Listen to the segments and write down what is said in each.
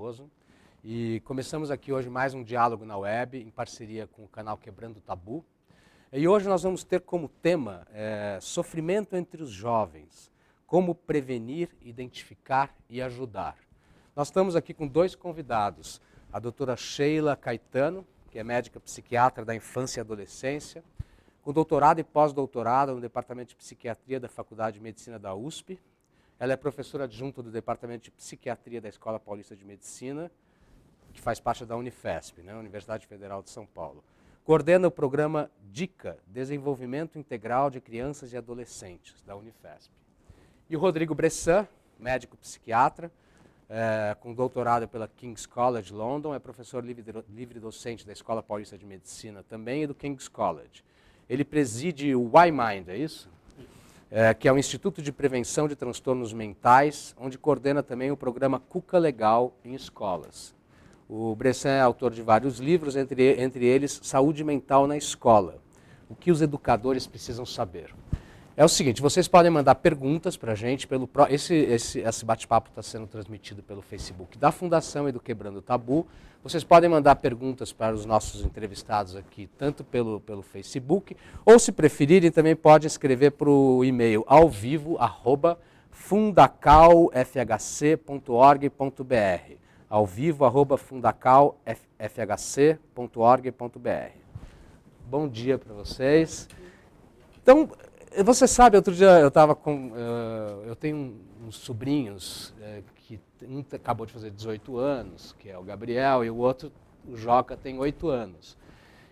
Cardoso. E começamos aqui hoje mais um diálogo na web, em parceria com o canal Quebrando o Tabu. E hoje nós vamos ter como tema sofrimento entre os jovens, como prevenir, identificar e ajudar. Nós estamos aqui com dois convidados, a doutora Sheila Caetano, que é médica psiquiatra da infância e adolescência, com doutorado e pós-doutorado no Departamento de Psiquiatria da Faculdade de Medicina da USP. Ela é professora adjunta do Departamento de Psiquiatria da Escola Paulista de Medicina, que faz parte da Unifesp, né, Universidade Federal de São Paulo. Coordena o programa DICA, Desenvolvimento Integral de Crianças e Adolescentes, da Unifesp. E o Rodrigo Bressan, médico psiquiatra, com doutorado pela King's College London, é professor livre docente da Escola Paulista de Medicina também e do King's College. Ele preside o Y-Mind, é isso? Que é o Instituto de Prevenção de Transtornos Mentais, onde coordena também o programa Cuca Legal em escolas. O Bressan é autor de vários livros, entre eles Saúde Mental na Escola, o que os educadores precisam saber. É o seguinte, vocês podem mandar perguntas para a gente, esse bate-papo está sendo transmitido pelo Facebook da Fundação e do Quebrando o Tabu. Vocês podem mandar perguntas para os nossos entrevistados aqui, tanto pelo Facebook, ou se preferirem, também podem escrever para o e-mail alvivo@fundacalfhc.org.br, alvivo@fundacalfhc.org.br. Bom dia para vocês. Então, você sabe, outro dia eu estava com... eu tenho uns sobrinhos que um acabou de fazer 18 anos, que é o Gabriel, e o outro, o Joca, tem 8 anos.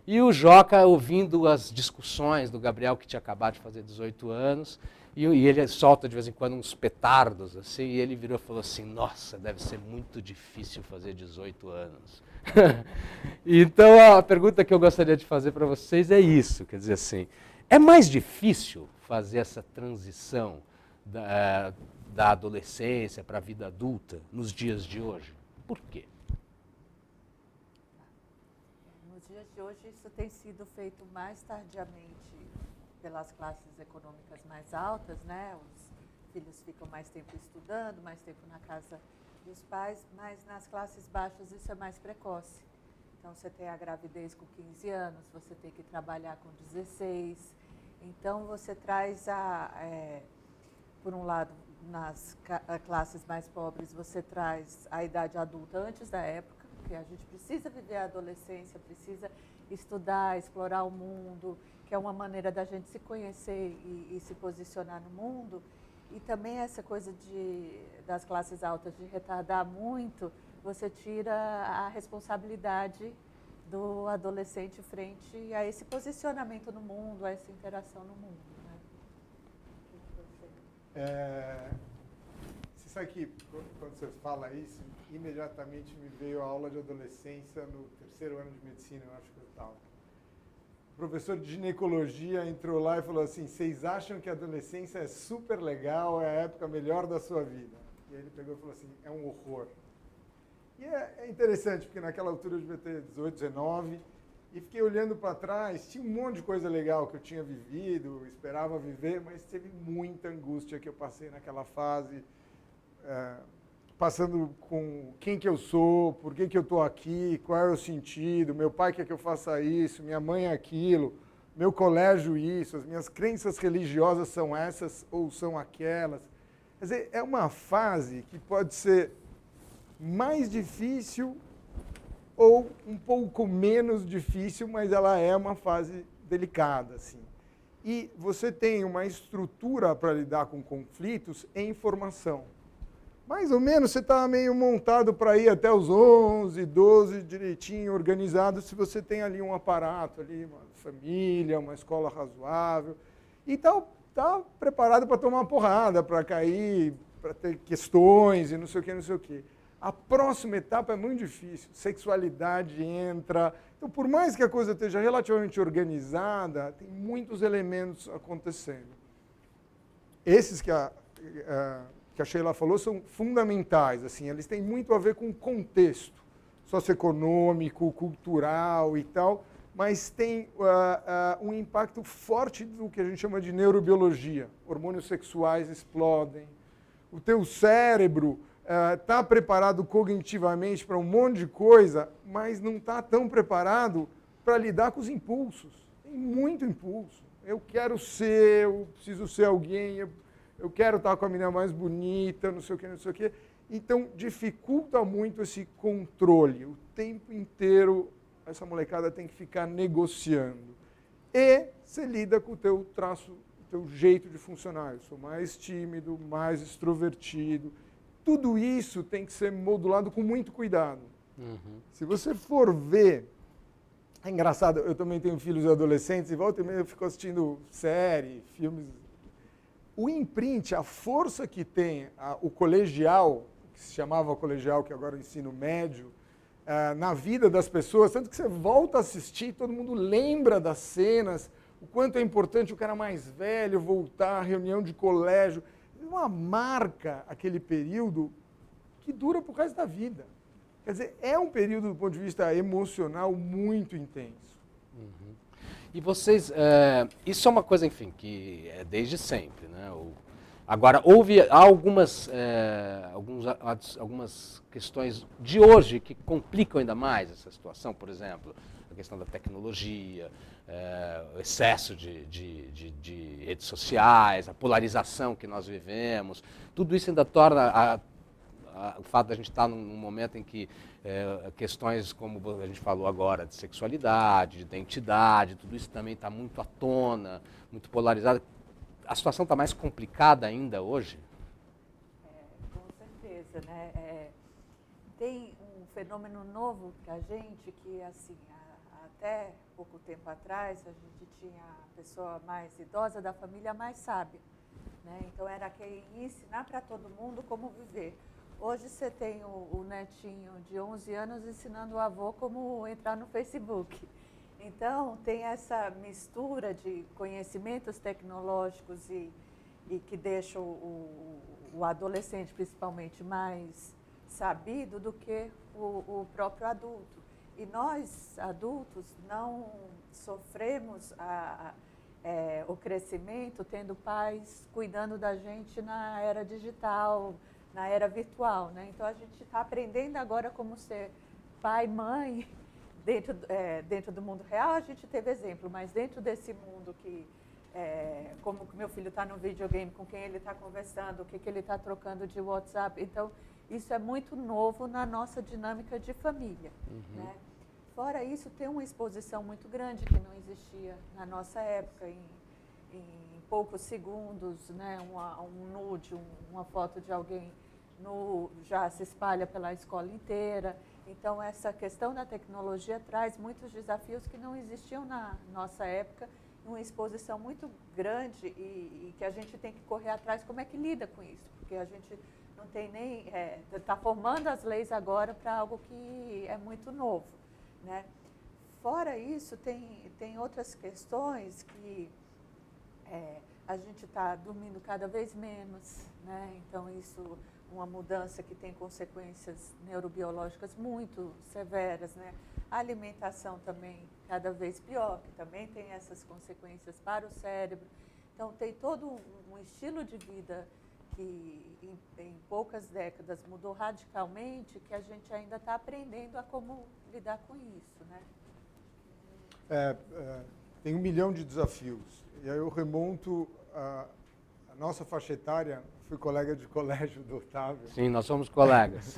E o Joca, ouvindo as discussões do Gabriel, que tinha acabado de fazer 18 anos, e ele solta de vez em quando uns petardos, assim, e ele virou e falou assim, nossa, deve ser muito difícil fazer 18 anos. Então, a pergunta que eu gostaria de fazer para vocês é isso, quer dizer assim, é mais difícil fazer essa transição da adolescência para a vida adulta nos dias de hoje? Por quê? Nos dias de hoje isso tem sido feito mais tardiamente pelas classes econômicas mais altas, né? Os filhos ficam mais tempo estudando, mais tempo na casa dos pais, mas nas classes baixas isso é mais precoce. Então você tem a gravidez com 15 anos, você tem que trabalhar com 16. Então você traz por um lado, nas classes mais pobres, você traz a idade adulta antes da época, porque a gente precisa viver a adolescência, precisa estudar, explorar o mundo, que é uma maneira da gente se conhecer e se posicionar no mundo. E também essa coisa das classes altas de retardar muito, você tira a responsabilidade do adolescente frente a esse posicionamento no mundo, a essa interação no mundo. Né? Você sabe que quando você fala isso, imediatamente me veio a aula de adolescência no 3º ano de medicina, eu acho que eu estava. O professor de ginecologia entrou lá e falou assim, vocês acham que a adolescência é super legal, é a época melhor da sua vida? E aí ele pegou e falou assim, é um horror. E é interessante, porque naquela altura eu devia ter 18, 19, e fiquei olhando para trás, tinha um monte de coisa legal que eu tinha vivido, esperava viver, mas teve muita angústia que eu passei naquela fase, passando com quem que eu sou, por que que eu estou aqui, qual é o sentido, meu pai quer que eu faça isso, minha mãe é aquilo, meu colégio isso, as minhas crenças religiosas são essas ou são aquelas. Quer dizer, é uma fase que pode ser mais difícil ou um pouco menos difícil, mas ela é uma fase delicada, assim. E você tem uma estrutura para lidar com conflitos em formação. Mais ou menos você está meio montado para ir até os 11, 12, direitinho, organizado, se você tem ali um aparato, ali, uma família, uma escola razoável, e está preparado para tomar uma porrada, para cair, para ter questões e não sei o que, não sei o que. A próxima etapa é muito difícil, sexualidade entra. Então, por mais que a coisa esteja relativamente organizada, tem muitos elementos acontecendo. Esses que a Sheila falou são fundamentais, assim, eles têm muito a ver com o contexto socioeconômico, cultural e tal, mas tem um impacto forte do que a gente chama de neurobiologia. Hormônios sexuais explodem, o teu cérebro está preparado cognitivamente para um monte de coisa, mas não está tão preparado para lidar com os impulsos. Tem muito impulso. Eu quero ser, eu preciso ser alguém, eu quero estar com a menina mais bonita, não sei o que, não sei o que. Então, dificulta muito esse controle. O tempo inteiro, essa molecada tem que ficar negociando. E você lida com o teu traço, o teu jeito de funcionar. Eu sou mais tímido, mais extrovertido. Tudo isso tem que ser modulado com muito cuidado. Se você for ver, é engraçado, eu também tenho filhos adolescentes, e volta e meia eu fico assistindo série, filmes. O imprint, a força que tem o colegial, que se chamava colegial, que agora é o ensino médio, na vida das pessoas, tanto que você volta a assistir, todo mundo lembra das cenas, o quanto é importante o cara mais velho voltar à reunião de colégio. Uma marca aquele período que dura pro resto da vida. Quer dizer, é um período, do ponto de vista emocional, muito intenso. E vocês, isso é uma coisa, enfim, que é desde sempre, né? Agora, há algumas questões de hoje que complicam ainda mais essa situação, por exemplo, a questão da tecnologia, o excesso de redes sociais, a polarização que nós vivemos, tudo isso ainda torna o fato de a gente estar num momento em que questões como a gente falou agora, de sexualidade, de identidade, tudo isso também está muito à tona, muito polarizado. A situação está mais complicada ainda hoje? Com certeza, né? Tem um fenômeno novo para a gente que, assim, até pouco tempo atrás, a gente tinha a pessoa mais idosa da família mais sábia, né? Então, era quem ia ensinar para todo mundo como viver. Hoje você tem o netinho de 11 anos ensinando o avô como entrar no Facebook. Então, tem essa mistura de conhecimentos tecnológicos e que deixa o adolescente, principalmente, mais sabido do que o próprio adulto. E nós, adultos, não sofremos o crescimento tendo pais cuidando da gente na era digital, na era virtual, né? Então, a gente está aprendendo agora como ser pai, mãe. Dentro do mundo real, a gente teve exemplo, mas dentro desse mundo como meu filho está no videogame, com quem ele está conversando, o que ele está trocando de WhatsApp. Então, isso é muito novo na nossa dinâmica de família. Né? Fora isso, tem uma exposição muito grande que não existia na nossa época, em poucos segundos, né? Um nude, uma foto de alguém já se espalha pela escola inteira. Então, essa questão da tecnologia traz muitos desafios que não existiam na nossa época, uma exposição muito grande e que a gente tem que correr atrás como é que lida com isso, porque a gente não tem nem... está formando as leis agora para algo que é muito novo. Né? Fora isso, tem outras questões que a gente está dormindo cada vez menos, né? Então, isso... uma mudança que tem consequências neurobiológicas muito severas, né? A alimentação também cada vez pior, que também tem essas consequências para o cérebro. Então, tem todo um estilo de vida que em poucas décadas mudou radicalmente, que a gente ainda está aprendendo a como lidar com isso, né? Tem 1 milhão de desafios. E aí eu remonto a nossa faixa etária. Fui colega de colégio do Otávio. Sim, nós somos colegas.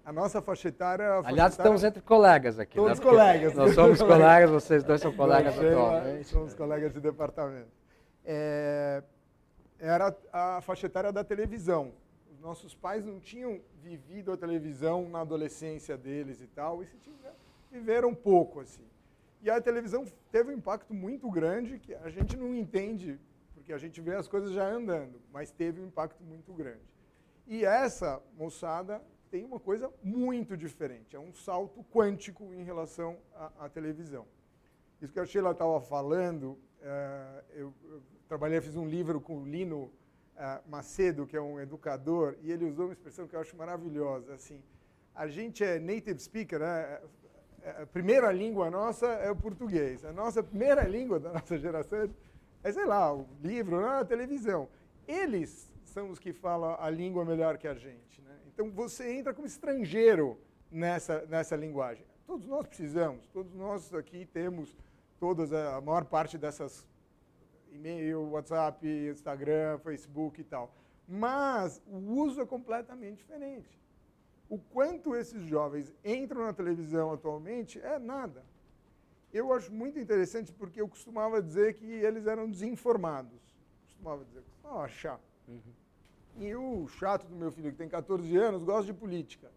A nossa faixa etária... Aliás, estamos entre colegas aqui. Todos né? colegas. Nós somos colegas, vocês dois são colegas atualmente. Somos colegas de departamento. Era a faixa etária da televisão. Os nossos pais não tinham vivido a televisão na adolescência deles e tal, e viveram um pouco, assim. E a televisão teve um impacto muito grande que a gente não entende, porque a gente vê as coisas já andando, mas teve um impacto muito grande. E essa moçada tem uma coisa muito diferente, é um salto quântico em relação à televisão. Isso que a Sheila estava falando, eu fiz um livro com o Lino Macedo, que é um educador, e ele usou uma expressão que eu acho maravilhosa, assim, a gente é native speaker, né? A primeira língua nossa é o português, a nossa primeira língua da nossa geração é, sei lá, o livro, a televisão. Eles são os que falam a língua melhor que a gente, né? Então você entra como estrangeiro nessa linguagem. Todos nós precisamos, todos nós aqui temos a maior parte dessas e-mail, WhatsApp, Instagram, Facebook e tal. Mas o uso é completamente diferente. O quanto esses jovens entram na televisão atualmente é nada. Eu acho muito interessante porque eu costumava dizer que eles eram desinformados. Costumava achar. E o chato do meu filho, que tem 14 anos, gosta de política.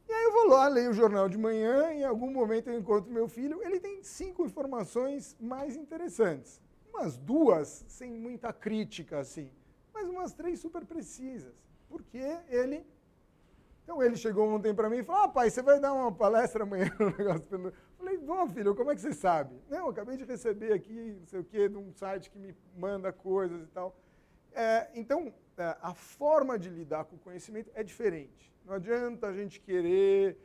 E aí eu vou lá, leio o jornal de manhã, e em algum momento eu encontro meu filho, ele tem 5 informações mais interessantes. Umas 2 sem muita crítica, assim, mas umas 3 super precisas. Porque ele... Então ele chegou ontem para mim e falou, pai, você vai dar uma palestra amanhã no negócio? Eu falei, bom, filho, como é que você sabe? Não, eu acabei de receber aqui, não sei o quê, de um site que me manda coisas e tal. Então, a forma de lidar com o conhecimento é diferente. Não adianta a gente querer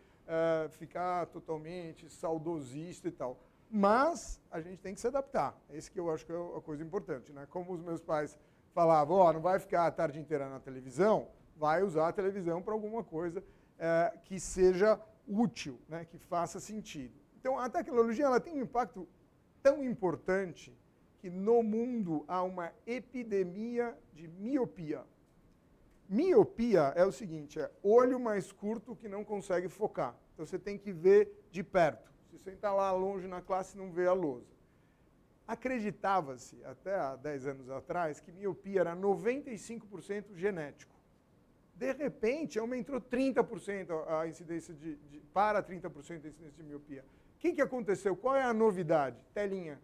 ficar totalmente saudosista e tal. Mas a gente tem que se adaptar. Esse que eu acho que é a coisa importante, né? Como os meus pais falavam, não vai ficar a tarde inteira na televisão, vai usar a televisão para alguma coisa que seja útil, né? Que faça sentido. Então, a tecnologia ela tem um impacto tão importante que no mundo há uma epidemia de miopia. Miopia é o seguinte, é olho mais curto que não consegue focar. Então você tem que ver de perto. Se você está lá longe na classe, não vê a lousa. Acreditava-se, até há 10 anos atrás, que miopia era 95% genético. De repente, aumentou 30% a incidência para 30% a incidência de miopia. O que aconteceu? Qual é a novidade? Telinha.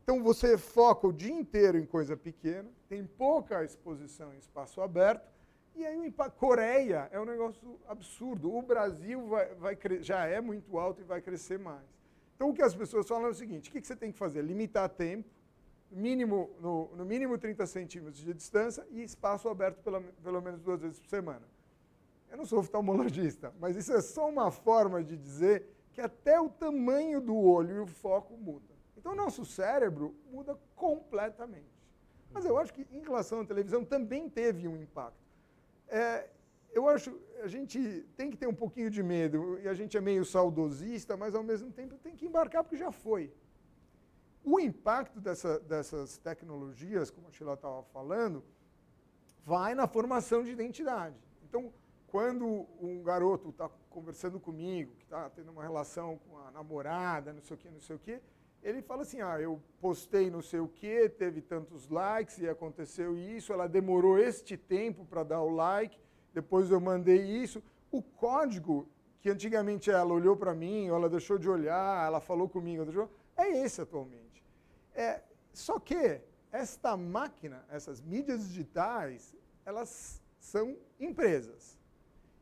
Então você foca o dia inteiro em coisa pequena, tem pouca exposição em espaço aberto, e aí o impacto. Coreia é um negócio absurdo. O Brasil já é muito alto e vai crescer mais. Então o que as pessoas falam é o seguinte, o que você tem que fazer? Limitar tempo, no mínimo 30 centímetros de distância e espaço aberto pelo menos 2 vezes por semana. Eu não sou oftalmologista, mas isso é só uma forma de dizer que até o tamanho do olho e o foco muda. Então, o nosso cérebro muda completamente. Mas eu acho que, em relação à televisão, também teve um impacto. Eu acho que a gente tem que ter um pouquinho de medo, e a gente é meio saudosista, mas, ao mesmo tempo, tem que embarcar, porque já foi. O impacto dessas tecnologias, como a Sheila estava falando, vai na formação de identidade. Então, quando um garoto está conversando comigo, que está tendo uma relação com a namorada, não sei o quê, ele fala assim, eu postei não sei o quê, teve tantos likes e aconteceu isso, ela demorou este tempo para dar o like, depois eu mandei isso. O código, que antigamente ela olhou para mim, ou ela deixou de olhar, ela falou comigo, é esse atualmente. Só que esta máquina, essas mídias digitais, elas são empresas.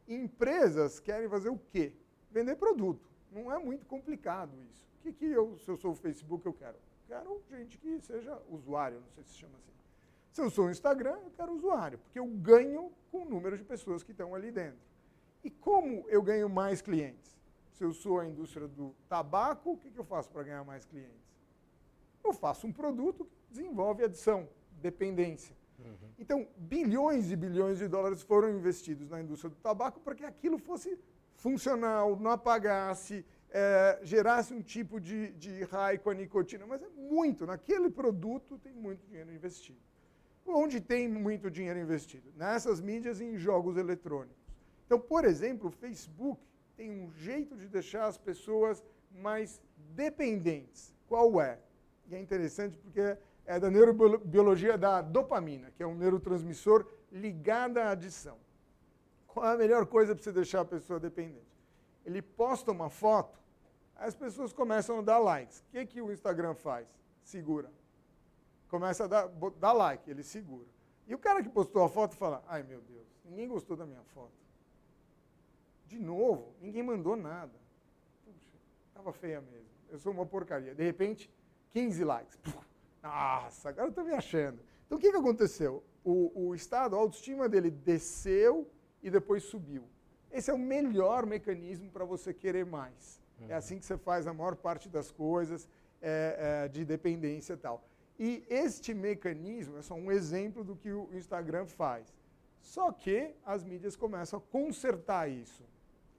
Empresas querem fazer o quê? Vender produto. Não é muito complicado isso. Se eu sou o Facebook, eu quero? Quero gente que seja usuário, não sei se chama assim. Se eu sou o Instagram, eu quero usuário, porque eu ganho com o número de pessoas que estão ali dentro. E como eu ganho mais clientes? Se eu sou a indústria do tabaco, o que eu faço para ganhar mais clientes? Eu faço um produto que desenvolve adição, dependência. Então, bilhões e bilhões de dólares foram investidos na indústria do tabaco para que aquilo fosse funcional, não apagasse, gerasse um tipo de high com a nicotina, mas é muito, naquele produto tem muito dinheiro investido. Onde tem muito dinheiro investido? Nessas mídias e em jogos eletrônicos. Então, por exemplo, o Facebook tem um jeito de deixar as pessoas mais dependentes. Qual é? E é interessante porque é da neurobiologia da dopamina, que é um neurotransmissor ligado à adição. Qual é a melhor coisa para você deixar a pessoa dependente? Ele posta uma foto, as pessoas começam a dar likes. O que o Instagram faz? Segura. Começa a dar like, ele segura. E o cara que postou a foto fala, ai meu Deus, ninguém gostou da minha foto. De novo, ninguém mandou nada. Puxa, estava feia mesmo. Eu sou uma porcaria. De repente, 15 likes. Nossa, agora eu estou me achando. Então o que aconteceu? O estado, a autoestima dele desceu e depois subiu. Esse é o melhor mecanismo para você querer mais. É assim que você faz a maior parte das coisas de dependência e tal. E este mecanismo é só um exemplo do que o Instagram faz. Só que as mídias começam a consertar isso,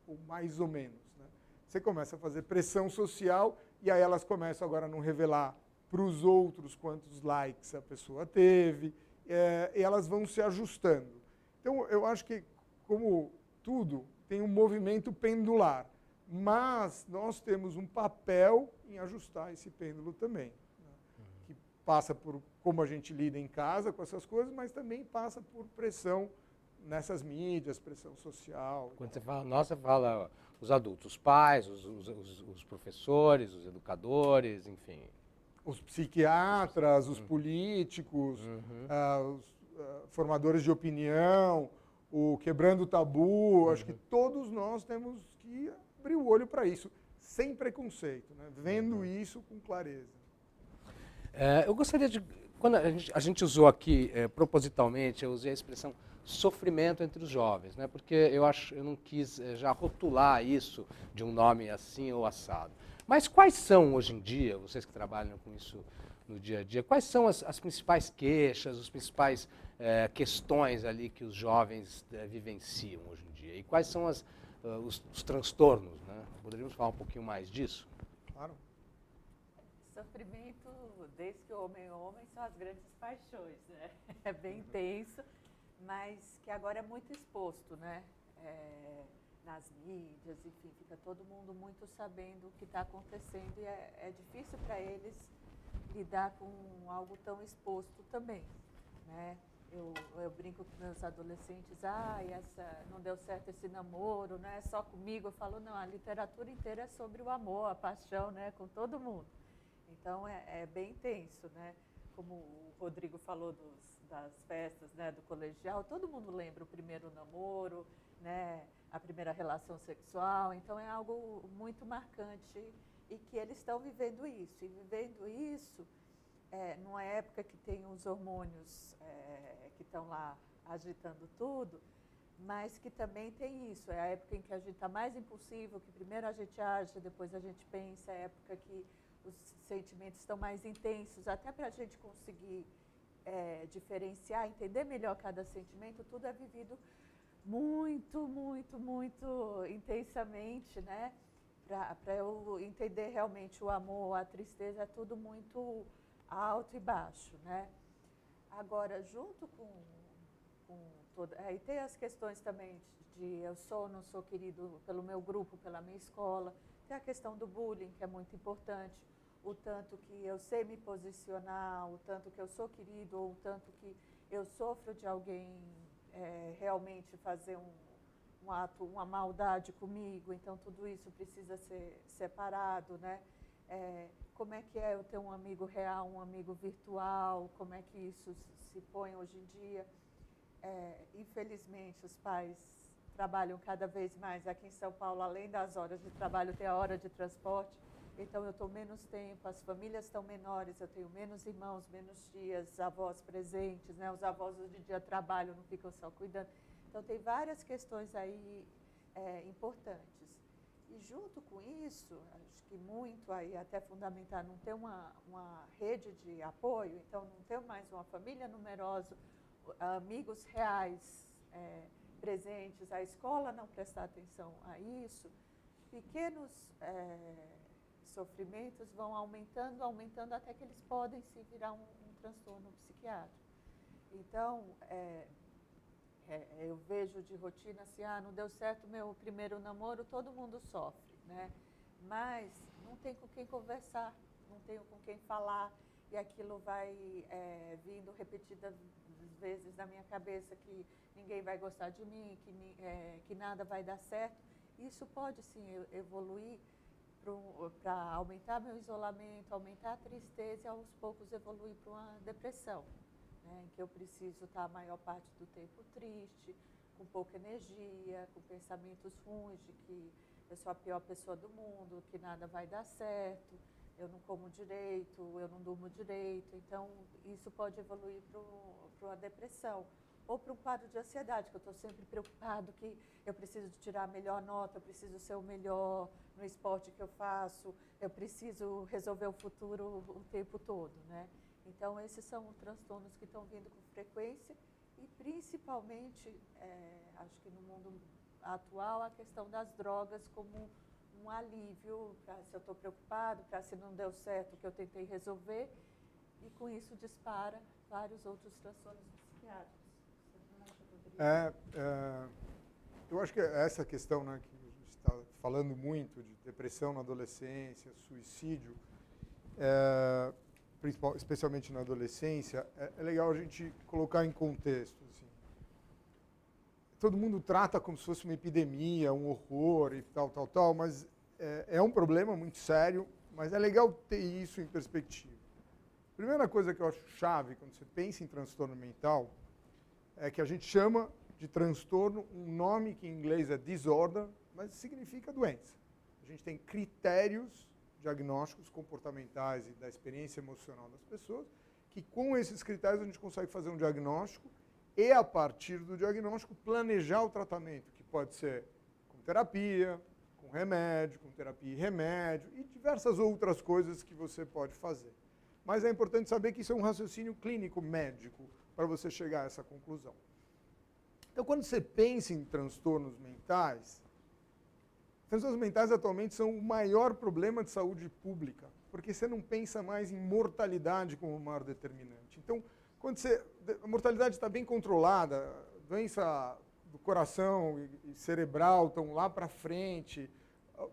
ou mais ou menos. Né? Você começa a fazer pressão social e aí elas começam agora a não revelar para os outros quantos likes a pessoa teve, e elas vão se ajustando. Então, eu acho que, como tudo, tem um movimento pendular, mas nós temos um papel em ajustar esse pêndulo também, né? Que passa por como a gente lida em casa com essas coisas, mas também passa por pressão nessas mídias, pressão social. Quando você fala nós, você fala os adultos, os pais, os professores, os educadores, enfim. Os psiquiatras, os políticos, os formadores de opinião, o Quebrando o Tabu, acho que todos nós temos que abrir o olho para isso, sem preconceito, né? Vendo isso com clareza. Eu gostaria de... Quando a gente usou aqui, propositalmente, eu usei a expressão sofrimento entre os jovens, né? Porque eu não quis já rotular isso de um nome assim ou assado. Mas quais são, hoje em dia, vocês que trabalham com isso no dia a dia, quais são as principais queixas, as principais questões ali que os jovens vivenciam hoje em dia? E quais são os transtornos, né? Poderíamos falar um pouquinho mais disso? Claro. Sofrimento, desde que o homem é homem, são as grandes paixões, né? É bem intenso, mas que agora é muito exposto, né? Nas mídias, enfim, fica todo mundo muito sabendo o que está acontecendo e é difícil para eles lidar com algo tão exposto também, né? Eu brinco com meus adolescentes, não deu certo esse namoro, né? Só comigo. Eu falo, não, a literatura inteira é sobre o amor, a paixão, né? Com todo mundo. Então, é bem intenso, né? Como o Rodrigo falou das festas, né? Do colegial, todo mundo lembra o primeiro namoro, né? A primeira relação sexual. Então, é algo muito marcante e que eles estão vivendo isso. E vivendo isso numa época que tem os hormônios que estão lá agitando tudo, mas que também tem isso. É a época em que a gente está mais impulsivo, que primeiro a gente age, depois a gente pensa. É a época que os sentimentos estão mais intensos, até para a gente conseguir diferenciar, entender melhor cada sentimento. Tudo é vivido muito, muito, muito intensamente, né? Para eu entender realmente o amor, a tristeza, é tudo muito alto e baixo, né? Agora, junto com toda... Aí tem as questões também de eu sou ou não sou querido pelo meu grupo, pela minha escola. Tem a questão do bullying, que é muito importante. O tanto que eu sei me posicionar, o tanto que eu sou querido, ou o tanto que eu sofro de alguém realmente fazer um ato, uma maldade comigo. Então, tudo isso precisa ser separado, né? Como é que é eu ter um amigo real, um amigo virtual, como é que isso se põe hoje em dia. Infelizmente, os pais trabalham cada vez mais. Aqui em São Paulo, além das horas de trabalho, tem a hora de transporte. Então, eu estou menos tempo, as famílias estão menores, eu tenho menos irmãos, menos tias, avós presentes, né? Os avós hoje em dia trabalham, não ficam só cuidando. Então, tem várias questões aí importantes. E junto com isso, acho que muito aí, até fundamental, não ter uma rede de apoio, então não ter mais uma família numerosa, amigos reais presentes, a escola não prestar atenção a isso, pequenos sofrimentos vão aumentando, aumentando, até que eles podem se virar um transtorno psiquiátrico. Então, eu vejo de rotina assim, não deu certo o meu primeiro namoro, todo mundo sofre, né? Mas não tem com quem conversar, não tenho com quem falar, e aquilo vai vindo repetidas vezes na minha cabeça, que ninguém vai gostar de mim, que nada vai dar certo. Isso pode sim evoluir para aumentar meu isolamento, aumentar a tristeza e aos poucos evoluir para uma depressão, né, em que eu preciso estar a maior parte do tempo triste, com pouca energia, com pensamentos ruins de que eu sou a pior pessoa do mundo, que nada vai dar certo, eu não como direito, eu não durmo direito. Então, isso pode evoluir para uma depressão. Ou para um quadro de ansiedade, que eu estou sempre preocupado, que eu preciso tirar a melhor nota, eu preciso ser o melhor no esporte que eu faço, eu preciso resolver o futuro o tempo todo, né? Então, esses são transtornos que estão vindo com frequência e, principalmente, acho que no mundo atual, a questão das drogas como um alívio para se eu estou preocupado, para se não deu certo o que eu tentei resolver, e com isso dispara vários outros transtornos psiquiátricos. Eu acho que essa questão, né, que a gente está falando muito de depressão na adolescência, suicídio, especialmente na adolescência, é legal a gente colocar em contexto. Assim. Todo mundo trata como se fosse uma epidemia, um horror e tal, mas é um problema muito sério, mas é legal ter isso em perspectiva. A primeira coisa que eu acho chave quando você pensa em transtorno mental é que a gente chama de transtorno um nome que em inglês é disorder, mas significa doença. A gente tem critérios diagnósticos comportamentais e da experiência emocional das pessoas, que com esses critérios a gente consegue fazer um diagnóstico e, a partir do diagnóstico, planejar o tratamento, que pode ser com terapia, com remédio, com terapia e remédio, e diversas outras coisas que você pode fazer. Mas é importante saber que isso é um raciocínio clínico médico para você chegar a essa conclusão. Então, quando você pensa em transtornos mentais atualmente são o maior problema de saúde pública, porque você não pensa mais em mortalidade como o maior determinante. Então, quando a mortalidade está bem controlada, doença do coração e cerebral estão lá para frente,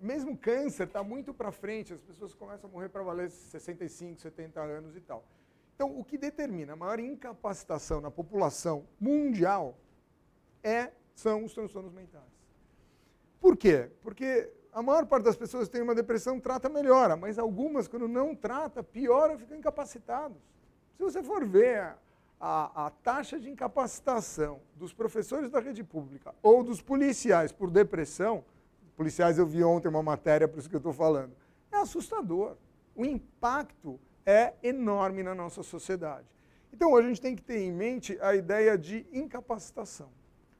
mesmo câncer está muito para frente, as pessoas começam a morrer para valer 65, 70 anos e tal. Então, o que determina a maior incapacitação na população mundial são os transtornos mentais. Por quê? Porque a maior parte das pessoas que tem uma depressão trata, melhora, mas algumas, quando não trata, piora, ficam incapacitados. Se você for ver a taxa de incapacitação dos professores da rede pública ou dos policiais por depressão, policiais eu vi ontem uma matéria, por isso que eu estou falando, é assustador. O impacto é enorme na nossa sociedade. Então, a gente tem que ter em mente a ideia de incapacitação.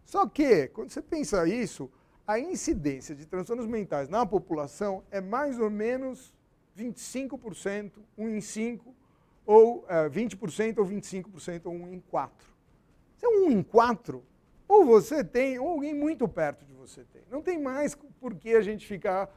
Só que, quando você pensa isso, a incidência de transtornos mentais na população é mais ou menos 25%, 1 em 5, ou 20% ou 25%, ou 1 em 4. Se é 1 em 4, ou você tem, ou alguém muito perto de você tem. Não tem mais por que a gente ficar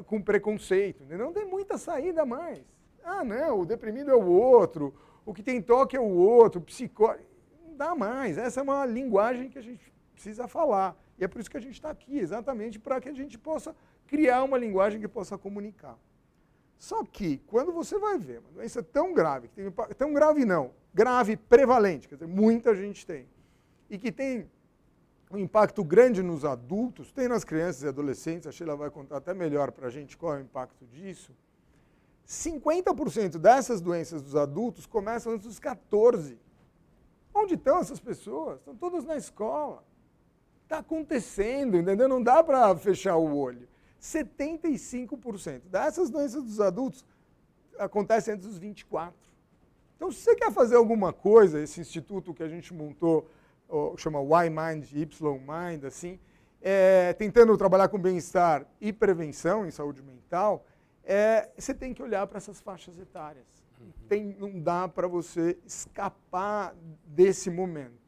com preconceito, entendeu? Não tem muita saída mais. Ah, não, o deprimido é o outro, o que tem toque é o outro, o psicólogo. Não dá mais. Essa é uma linguagem que a gente precisa falar. E é por isso que a gente está aqui, exatamente para que a gente possa criar uma linguagem que possa comunicar. Só que, quando você vai ver uma doença tão grave, tão grave não, grave prevalente, quer dizer, muita gente tem, e que tem um impacto grande nos adultos, tem nas crianças e adolescentes, a Sheila vai contar até melhor para a gente qual é o impacto disso, 50% dessas doenças dos adultos começam antes dos 14. Onde estão essas pessoas? Estão todas na escola. Está acontecendo, entendeu? Não dá para fechar o olho. 75% dessas doenças dos adultos acontecem antes dos 24. Então, se você quer fazer alguma coisa, esse instituto que a gente montou, chama Y-Mind, Y-Mind, assim, tentando trabalhar com bem-estar e prevenção em saúde mental, você tem que olhar para essas faixas etárias. Não dá para você escapar desse momento.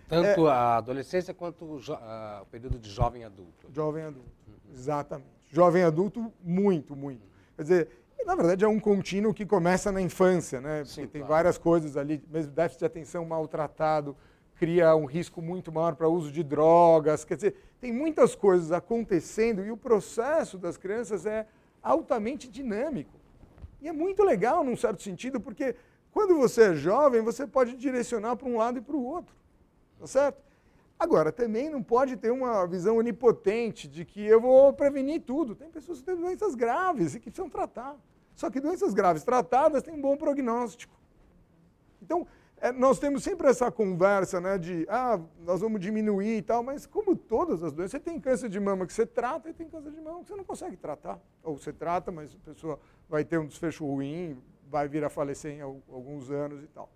Tanto a adolescência quanto o período de jovem adulto. Jovem adulto, exatamente. Jovem adulto, muito, muito. Quer dizer, na verdade é um contínuo que começa na infância, né? Porque Sim, tem claro. várias coisas ali, mesmo déficit de atenção maltratado, cria um risco muito maior para o uso de drogas. Quer dizer, tem muitas coisas acontecendo e o processo das crianças é altamente dinâmico. E é muito legal, num certo sentido, porque quando você é jovem, você pode direcionar para um lado e para o outro. Tá certo? Agora, também não pode ter uma visão onipotente de que eu vou prevenir tudo. Tem pessoas que têm doenças graves e que precisam tratar. Só que doenças graves tratadas têm um bom prognóstico. Então, nós temos sempre essa conversa, né, de, nós vamos diminuir e tal, mas como todas as doenças, você tem câncer de mama que você trata e tem câncer de mama que você não consegue tratar. Ou você trata, mas a pessoa vai ter um desfecho ruim, vai vir a falecer em alguns anos e tal.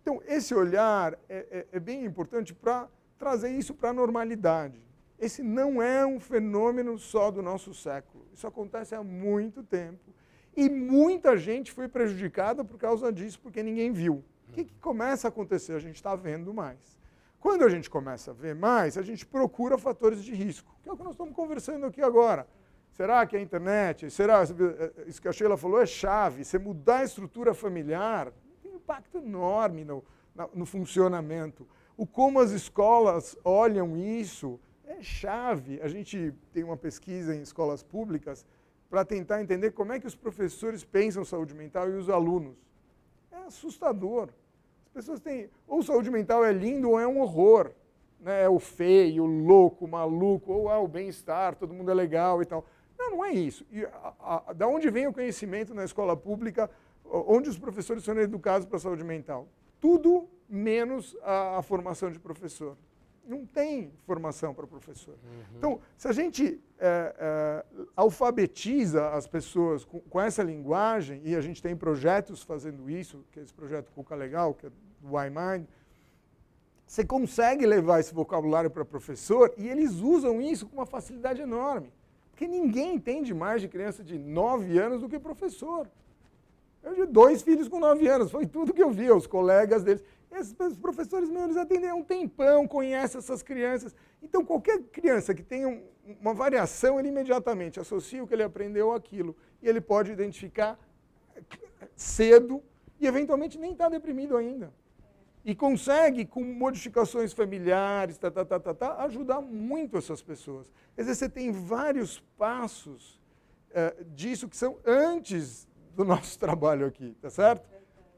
Então, esse olhar é bem importante para trazer isso para a normalidade. Esse não é um fenômeno só do nosso século. Isso acontece há muito tempo. E muita gente foi prejudicada por causa disso, porque ninguém viu. O que começa a acontecer? A gente está vendo mais. Quando a gente começa a ver mais, a gente procura fatores de risco, que é o que nós estamos conversando aqui agora. Será que a internet, isso que a Sheila falou é chave, você mudar a estrutura familiar, tem um impacto enorme no funcionamento. O como as escolas olham isso é chave. A gente tem uma pesquisa em escolas públicas para tentar entender como é que os professores pensam saúde mental e os alunos. É assustador. As pessoas têm, ou saúde mental é lindo ou é um horror. Né? É o feio, o louco, o maluco, ou o bem-estar, todo mundo é legal e tal. Não é isso. E da onde vem o conhecimento na escola pública, onde os professores são educados para a saúde mental? Tudo menos a formação de professor. Não tem formação para professor. Então, se a gente alfabetiza as pessoas com essa linguagem, e a gente tem projetos fazendo isso, que é esse projeto Cuca Legal, que é do iMind, você consegue levar esse vocabulário para professor e eles usam isso com uma facilidade enorme. Porque ninguém entende mais de criança de 9 anos do que professor. Eu tive 2 filhos com 9 anos, foi tudo que eu vi, os colegas deles. Esses professores meus, eles atendem há um tempão, conhecem essas crianças. Então, qualquer criança que tenha uma variação, ele imediatamente associa o que ele aprendeu àquilo. E ele pode identificar cedo e, eventualmente, nem está deprimido ainda. E consegue, com modificações familiares, ajudar muito essas pessoas. Quer dizer, você tem vários passos disso que são antes do nosso trabalho aqui, tá certo?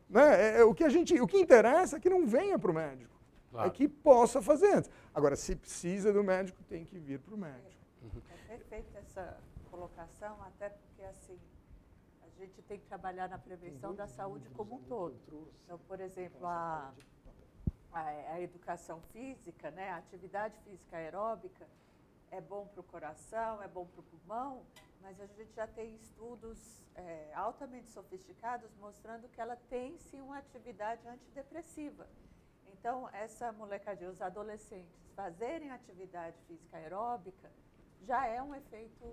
Né? O que interessa é que não venha para o médico, claro. É que possa fazer antes. Agora, se precisa do médico, tem que vir para o médico. É perfeita essa colocação, até porque assim, a gente tem que trabalhar na prevenção da saúde como um todo. Então, por exemplo, a educação física, né, a atividade física aeróbica é bom para o coração, é bom para o pulmão, mas a gente já tem estudos altamente sofisticados mostrando que ela tem sim uma atividade antidepressiva. Então, essa molecadinha, os adolescentes fazerem atividade física aeróbica já é um efeito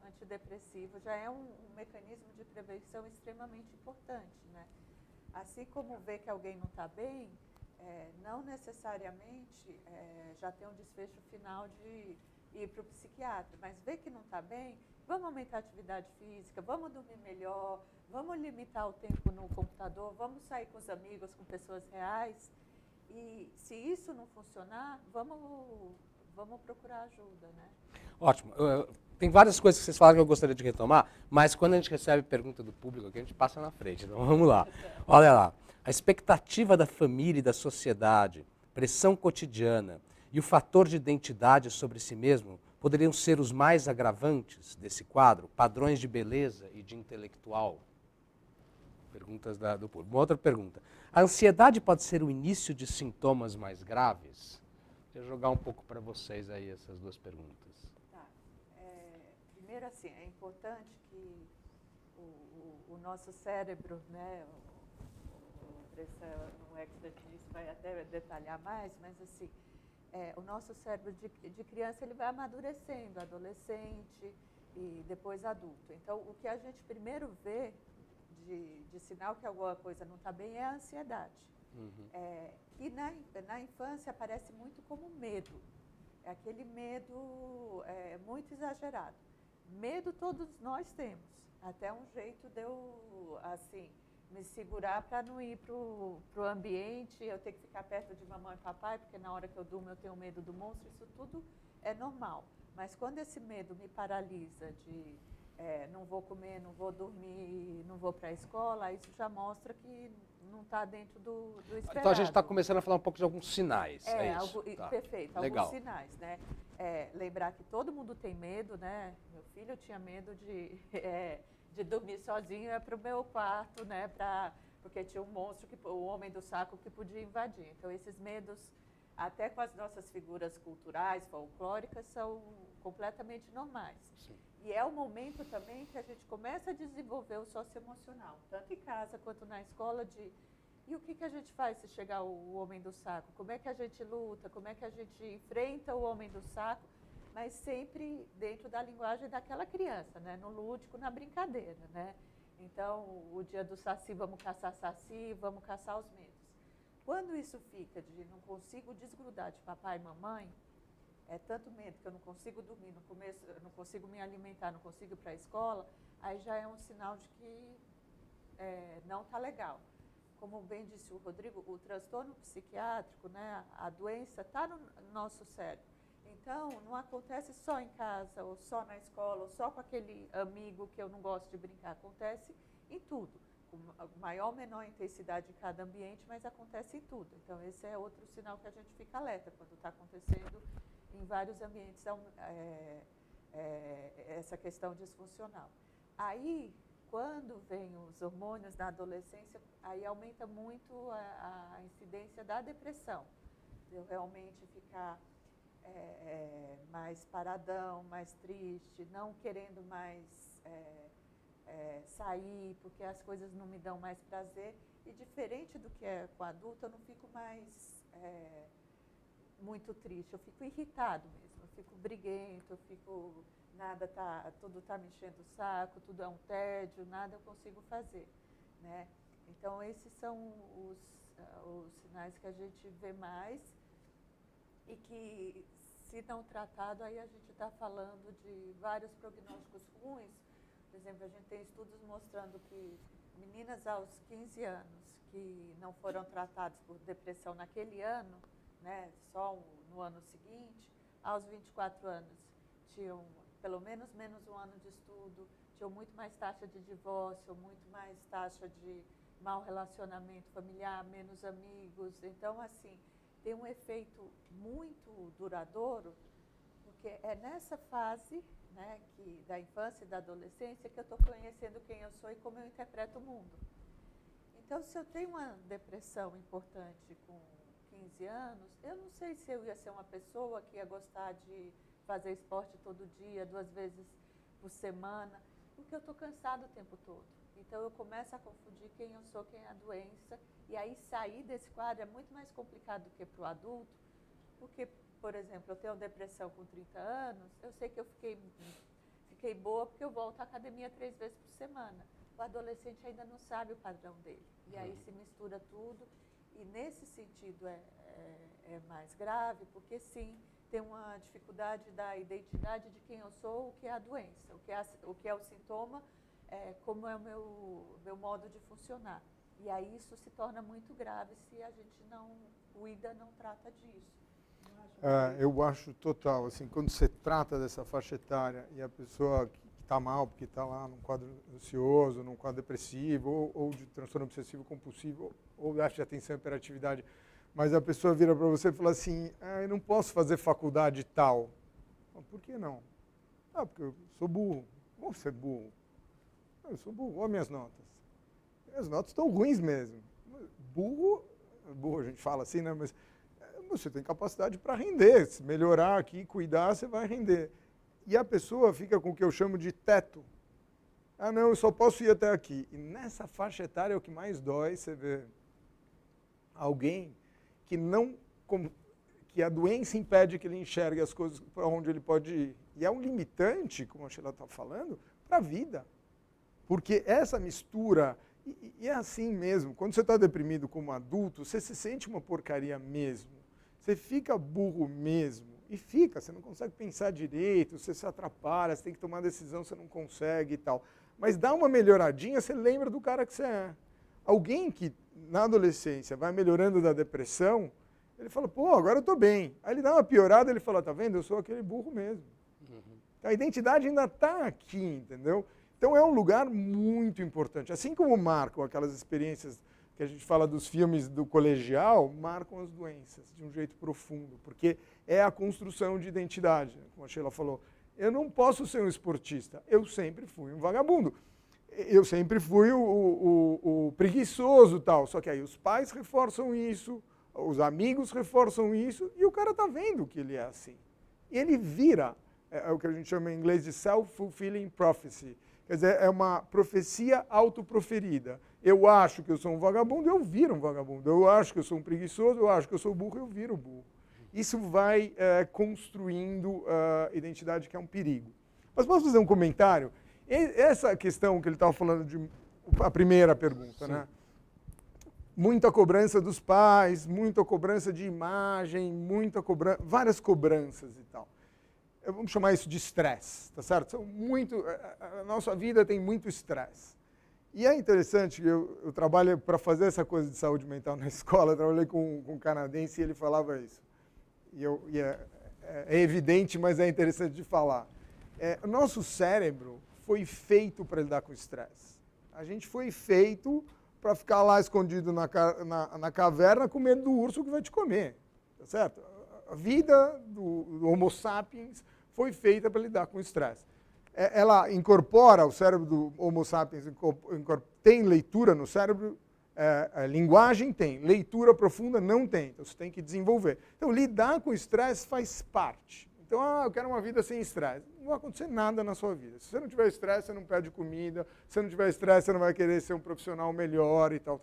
antidepressivo, já é um mecanismo de prevenção extremamente importante, né? Assim como ver que alguém não está bem, não necessariamente já tem um desfecho final de ir para o psiquiatra, mas ver que não está bem, vamos aumentar a atividade física, vamos dormir melhor, vamos limitar o tempo no computador, vamos sair com os amigos, com pessoas reais. E se isso não funcionar, vamos procurar ajuda, né? Ótimo. Tem várias coisas que vocês falaram que eu gostaria de retomar, mas quando a gente recebe pergunta do público aqui, a gente passa na frente. Então vamos lá. Olha lá. A expectativa da família e da sociedade, pressão cotidiana e o fator de identidade sobre si mesmo poderiam ser os mais agravantes desse quadro? Padrões de beleza e de intelectual? Perguntas do público. Uma outra pergunta. A ansiedade pode ser o início de sintomas mais graves? Vou jogar um pouco para vocês aí essas duas perguntas. Tá. Primeiro, assim, é importante que o nosso cérebro, né, o expert nisso vai até detalhar mais, mas assim, o nosso cérebro de criança ele vai amadurecendo, adolescente e depois adulto. Então, o que a gente primeiro vê de sinal que alguma coisa não está bem é a ansiedade. Que na infância aparece muito como medo. É aquele medo muito exagerado. Medo todos nós temos. Até um jeito de eu, assim, me segurar para não ir para o ambiente, eu ter que ficar perto de mamãe e papai, porque na hora que eu durmo eu tenho medo do monstro, isso tudo é normal. Mas quando esse medo me paralisa de não vou comer, não vou dormir, não vou para a escola, isso já mostra que não está dentro do esperado. Então a gente está começando a falar um pouco de alguns sinais. Isso? Tá. Perfeito, Legal. Alguns sinais, né? Lembrar que todo mundo tem medo, né? Meu filho tinha medo de dormir sozinho para o meu quarto, né? Porque tinha um monstro, o homem do saco, que podia invadir. Então esses medos, até com as nossas figuras culturais, folclóricas, são completamente normais. Sim. E é o momento também que a gente começa a desenvolver o socioemocional, tanto em casa quanto na escola, e o que a gente faz se chegar o homem do saco? Como é que a gente luta? Como é que a gente enfrenta o homem do saco? Mas sempre dentro da linguagem daquela criança, né? No lúdico, na brincadeira, né? Então, o dia do saci, vamos caçar saci, vamos caçar os medos. Quando isso fica de não consigo desgrudar de papai e mamãe, é tanto medo que eu não consigo dormir, no começo, eu não consigo me alimentar, não consigo ir para a escola, aí já é um sinal de que não está legal. Como bem disse o Rodrigo, o transtorno psiquiátrico, né, a doença está no nosso cérebro. Então, não acontece só em casa, ou só na escola, ou só com aquele amigo que eu não gosto de brincar. Acontece em tudo, com maior ou menor intensidade em cada ambiente, mas acontece em tudo. Então, esse é outro sinal que a gente fica alerta, quando está acontecendo em vários ambientes essa questão disfuncional. Aí, quando vem os hormônios na adolescência, aí aumenta muito a incidência da depressão. Eu realmente ficar mais paradão, mais triste, não querendo mais sair, porque as coisas não me dão mais prazer. E diferente do que é com adulto, eu não fico mais muito triste, eu fico irritado mesmo, eu fico briguento, eu fico, tudo está me enchendo o saco, tudo é um tédio, nada eu consigo fazer, né? Então, esses são os sinais que a gente vê mais e que, se não tratado, aí a gente está falando de vários prognósticos ruins. Por exemplo, a gente tem estudos mostrando que meninas aos 15 anos que não foram tratadas por depressão naquele ano, né, só no ano seguinte, aos 24 anos tinham pelo menos um ano de estudo, tinham muito mais taxa de divórcio, muito mais taxa de mau relacionamento familiar, menos amigos. Então, assim, tem um efeito muito duradouro, porque é nessa fase, né, da infância e da adolescência que eu estou conhecendo quem eu sou e como eu interpreto o mundo. Então, se eu tenho uma depressão importante com 15 anos, eu não sei se eu ia ser uma pessoa que ia gostar de fazer esporte todo dia, 2 vezes por semana, porque eu estou cansada o tempo todo. Então, eu começo a confundir quem eu sou, quem é a doença, e aí sair desse quadro é muito mais complicado do que para o adulto, porque, por exemplo, eu tenho depressão com 30 anos, eu sei que eu fiquei boa porque eu volto à academia 3 vezes por semana. O adolescente ainda não sabe o padrão dele, e aí se mistura tudo, e nesse sentido é mais grave, porque sim, tem uma dificuldade da identidade de quem eu sou, o que é a doença, o que é o sintoma, como é o meu modo de funcionar. E aí isso se torna muito grave se a gente não cuida, não trata disso. Eu acho total, assim, quando você trata dessa faixa etária e a pessoa que está mal, porque está lá num quadro ansioso, num quadro depressivo, ou de transtorno obsessivo compulsivo, ou déficit de atenção e hiperatividade, mas a pessoa vira para você e fala assim, eu não posso fazer faculdade tal. Por que não? Porque eu sou burro. Como você é burro? Eu sou burro, olha minhas notas. Minhas notas estão ruins mesmo. Burro a gente fala assim, né? Mas você tem capacidade para render. Se melhorar aqui, cuidar, você vai render. E a pessoa fica com o que eu chamo de teto. Não, eu só posso ir até aqui. E nessa faixa etária é o que mais dói, você vê alguém que a doença impede que ele enxergue as coisas para onde ele pode ir. E é um limitante, como a Sheila está falando, para a vida. Porque essa mistura, e é assim mesmo, quando você está deprimido como adulto, você se sente uma porcaria mesmo. Você fica burro mesmo. E fica, você não consegue pensar direito, você se atrapalha, você tem que tomar decisão, você não consegue e tal. Mas dá uma melhoradinha, você lembra do cara que você é. Alguém que, na adolescência, vai melhorando da depressão, ele fala, agora eu estou bem. Aí ele dá uma piorada, ele fala, tá vendo, eu sou aquele burro mesmo. A identidade ainda está aqui, entendeu? Então é um lugar muito importante. Assim como marcam aquelas experiências que a gente fala dos filmes do colegial, marcam as doenças de um jeito profundo, porque é a construção de identidade, como a Sheila falou. Eu não posso ser um esportista, eu sempre fui um vagabundo. Eu sempre fui o preguiçoso tal, só que aí os pais reforçam isso, os amigos reforçam isso, e o cara está vendo que ele é assim. E ele vira, é o que a gente chama em inglês de self-fulfilling prophecy, quer dizer, é uma profecia autoproferida. Eu acho que eu sou um vagabundo, eu viro um vagabundo. Eu acho que eu sou um preguiçoso, eu acho que eu sou burro, eu viro burro. Isso vai construindo identidade, que é um perigo. Mas posso fazer um comentário? Essa questão que ele estava falando de a primeira pergunta, Sim. né? Muita cobrança dos pais, muita cobrança de imagem, várias cobranças e tal. Vamos chamar isso de estresse, tá certo? A nossa vida tem muito estresse. E é interessante que eu trabalho para fazer essa coisa de saúde mental na escola, eu trabalhei com um canadense e ele falava isso. E é evidente, mas é interessante de falar. O nosso cérebro foi feito para lidar com estresse. A gente foi feito para ficar lá escondido na caverna com medo do urso que vai te comer, tá certo? A vida do Homo sapiens foi feita para lidar com o estresse. Ela incorpora, o cérebro do Homo sapiens tem leitura no cérebro, linguagem tem, leitura profunda não tem, então você tem que desenvolver. Então lidar com o estresse faz parte. Então, eu quero uma vida sem estresse. Não vai acontecer nada na sua vida. Se você não tiver estresse, você não pede comida. Se você não tiver estresse, você não vai querer ser um profissional melhor e tal.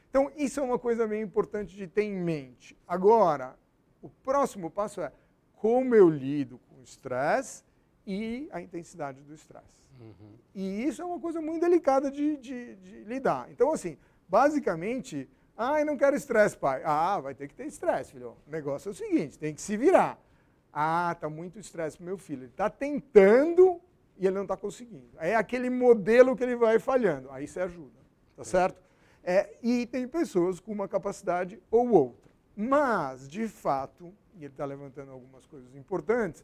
Então, isso é uma coisa meio importante de ter em mente. Agora, o próximo passo é como eu lido com o estresse e a intensidade do estresse. Uhum. E isso é uma coisa muito delicada de lidar. Então, assim, basicamente, eu não quero estresse, pai. Vai ter que ter estresse, filho. O negócio é o seguinte, tem que se virar. Tá muito estresse pro meu filho. Ele está tentando e ele não está conseguindo. É aquele modelo que ele vai falhando. Aí você ajuda, tá certo? E tem pessoas com uma capacidade ou outra. Mas, de fato, e ele está levantando algumas coisas importantes,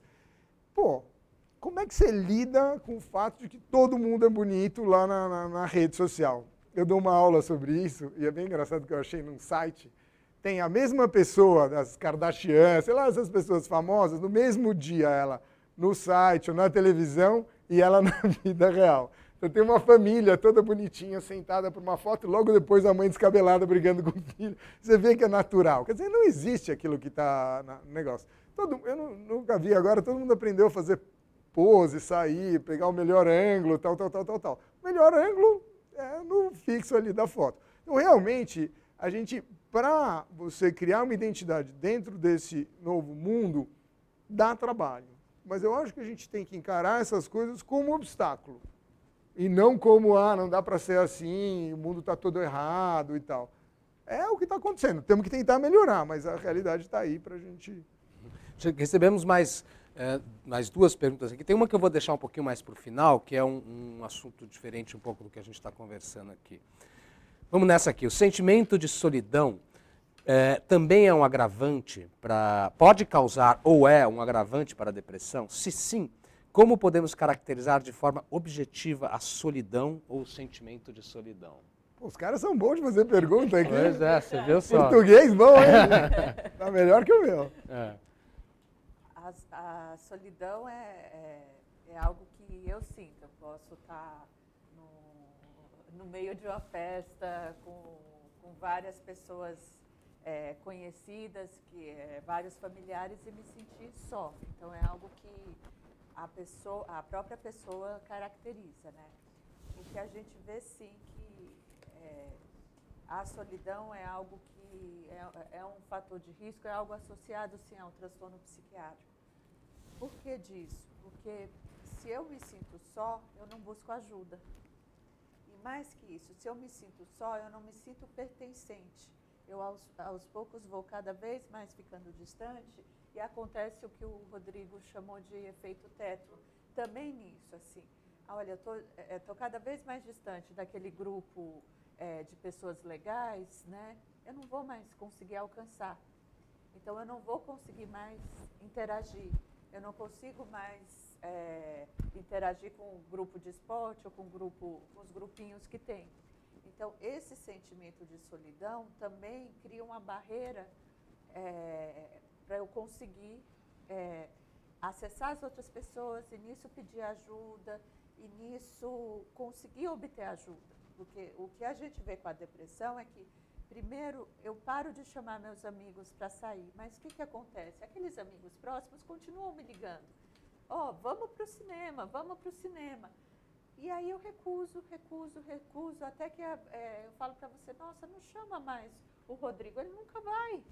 como é que você lida com o fato de que todo mundo é bonito lá na rede social? Eu dou uma aula sobre isso, e é bem engraçado que eu achei num site. Tem a mesma pessoa, das Kardashian, sei lá, essas pessoas famosas, no mesmo dia ela no site ou na televisão e ela na vida real. Então tem uma família toda bonitinha, sentada por uma foto, e logo depois a mãe descabelada brigando com o filho. Você vê que é natural. Quer dizer, não existe aquilo que está no negócio. Eu nunca vi, agora todo mundo aprendeu a fazer pose, sair, pegar o melhor ângulo, tal. O melhor ângulo é no fixo ali da foto. Então, realmente, para você criar uma identidade dentro desse novo mundo, dá trabalho. Mas eu acho que a gente tem que encarar essas coisas como um obstáculo. E não como, não dá para ser assim, o mundo está todo errado e tal. É o que está acontecendo. Temos que tentar melhorar, mas a realidade está aí para a gente... Recebemos mais duas perguntas aqui. Tem uma que eu vou deixar um pouquinho mais para o final, que é um assunto diferente um pouco do que a gente está conversando aqui. Vamos nessa aqui. O sentimento de solidão também é um agravante pode causar ou é um agravante para a depressão? Se sim, como podemos caracterizar de forma objetiva a solidão ou o sentimento de solidão? Os caras são bons de fazer pergunta aqui. Pois é, você viu só. Português bom, hein? Tá melhor que o meu. A solidão é algo que eu sinto. Eu posso estar no meio de uma festa com várias pessoas conhecidas, vários familiares, e me sentir só. Então é algo que a própria pessoa caracteriza, né? E que a gente vê sim que a solidão é algo que é um fator de risco, é algo associado sim ao transtorno psiquiátrico. Por que disso? Porque se eu me sinto só, eu não busco ajuda. E mais que isso, se eu me sinto só, eu não me sinto pertencente. Eu aos poucos vou cada vez mais ficando distante e acontece o que o Rodrigo chamou de efeito teto. Também nisso, assim, olha, eu tô cada vez mais distante daquele grupo de pessoas legais, né? Eu não vou mais conseguir alcançar. Então, eu não vou conseguir mais interagir. Eu não consigo mais interagir com o grupo de esporte ou com os grupinhos que tem. Então, esse sentimento de solidão também cria uma barreira para eu conseguir acessar as outras pessoas e nisso pedir ajuda e nisso conseguir obter ajuda. Porque o que a gente vê com a depressão é que, primeiro, eu paro de chamar meus amigos para sair, mas o que acontece? Aqueles amigos próximos continuam me ligando. Vamos para o cinema, vamos para o cinema. E aí eu recuso, até que eu falo para você, nossa, não chama mais o Rodrigo, ele nunca vai.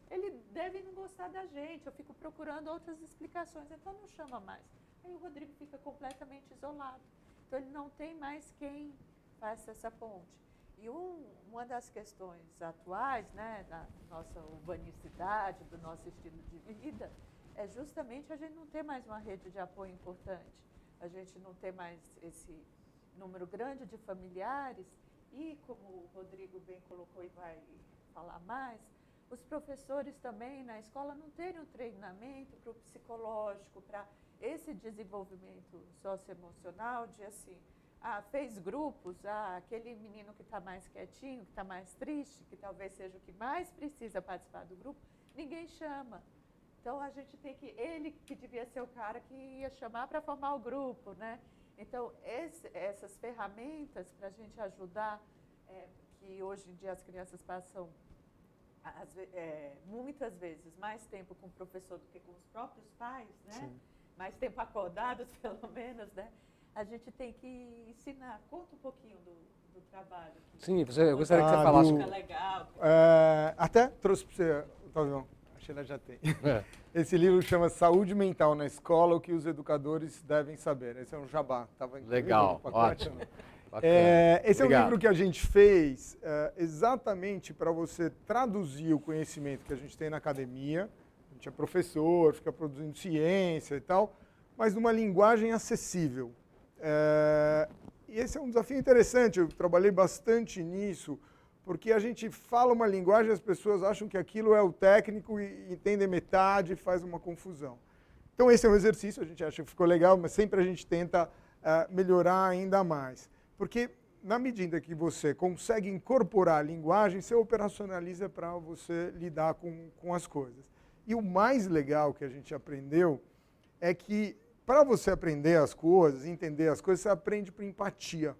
Ele deve não gostar da gente, eu fico procurando outras explicações, então não chama mais. Aí o Rodrigo fica completamente isolado. Então ele não tem mais quem faz essa ponte. E uma das questões atuais, né, da nossa urbanicidade, do nosso estilo de vida, é justamente a gente não ter mais uma rede de apoio importante, a gente não ter mais esse número grande de familiares e, como o Rodrigo bem colocou e vai falar mais, os professores também na escola não terem um treinamento para o psicológico, para esse desenvolvimento socioemocional de assim, fez grupos, aquele menino que está mais quietinho, que está mais triste, que talvez seja o que mais precisa participar do grupo, ninguém chama. Então, a gente tem que, ele que devia ser o cara que ia chamar para formar o grupo, né? Então, essas ferramentas para a gente ajudar, que hoje em dia as crianças passam, muitas vezes, mais tempo com o professor do que com os próprios pais, né? Sim. Mais tempo acordados, pelo menos, né? A gente tem que ensinar. Conta um pouquinho do trabalho. Sim, eu gostaria que você falasse. Fica legal. Até trouxe para você, Otavião, a Sheila já tem. Esse livro chama Saúde Mental na Escola, o que os educadores devem saber. Esse é um jabá. Legal, ótimo. Esse é um Obrigado. livro que a gente fez exatamente para você traduzir o conhecimento que a gente tem na academia. A gente é professor, fica produzindo ciência e tal, mas numa linguagem acessível. E esse é um desafio interessante, eu trabalhei bastante nisso, porque a gente fala uma linguagem e as pessoas acham que aquilo é o técnico e entendem metade e faz uma confusão. Então esse é um exercício, a gente acha que ficou legal, mas sempre a gente tenta melhorar ainda mais. Porque na medida que você consegue incorporar a linguagem, você operacionaliza para você lidar com as coisas. E o mais legal que a gente aprendeu é que para você aprender as coisas, entender as coisas, você aprende por empatia.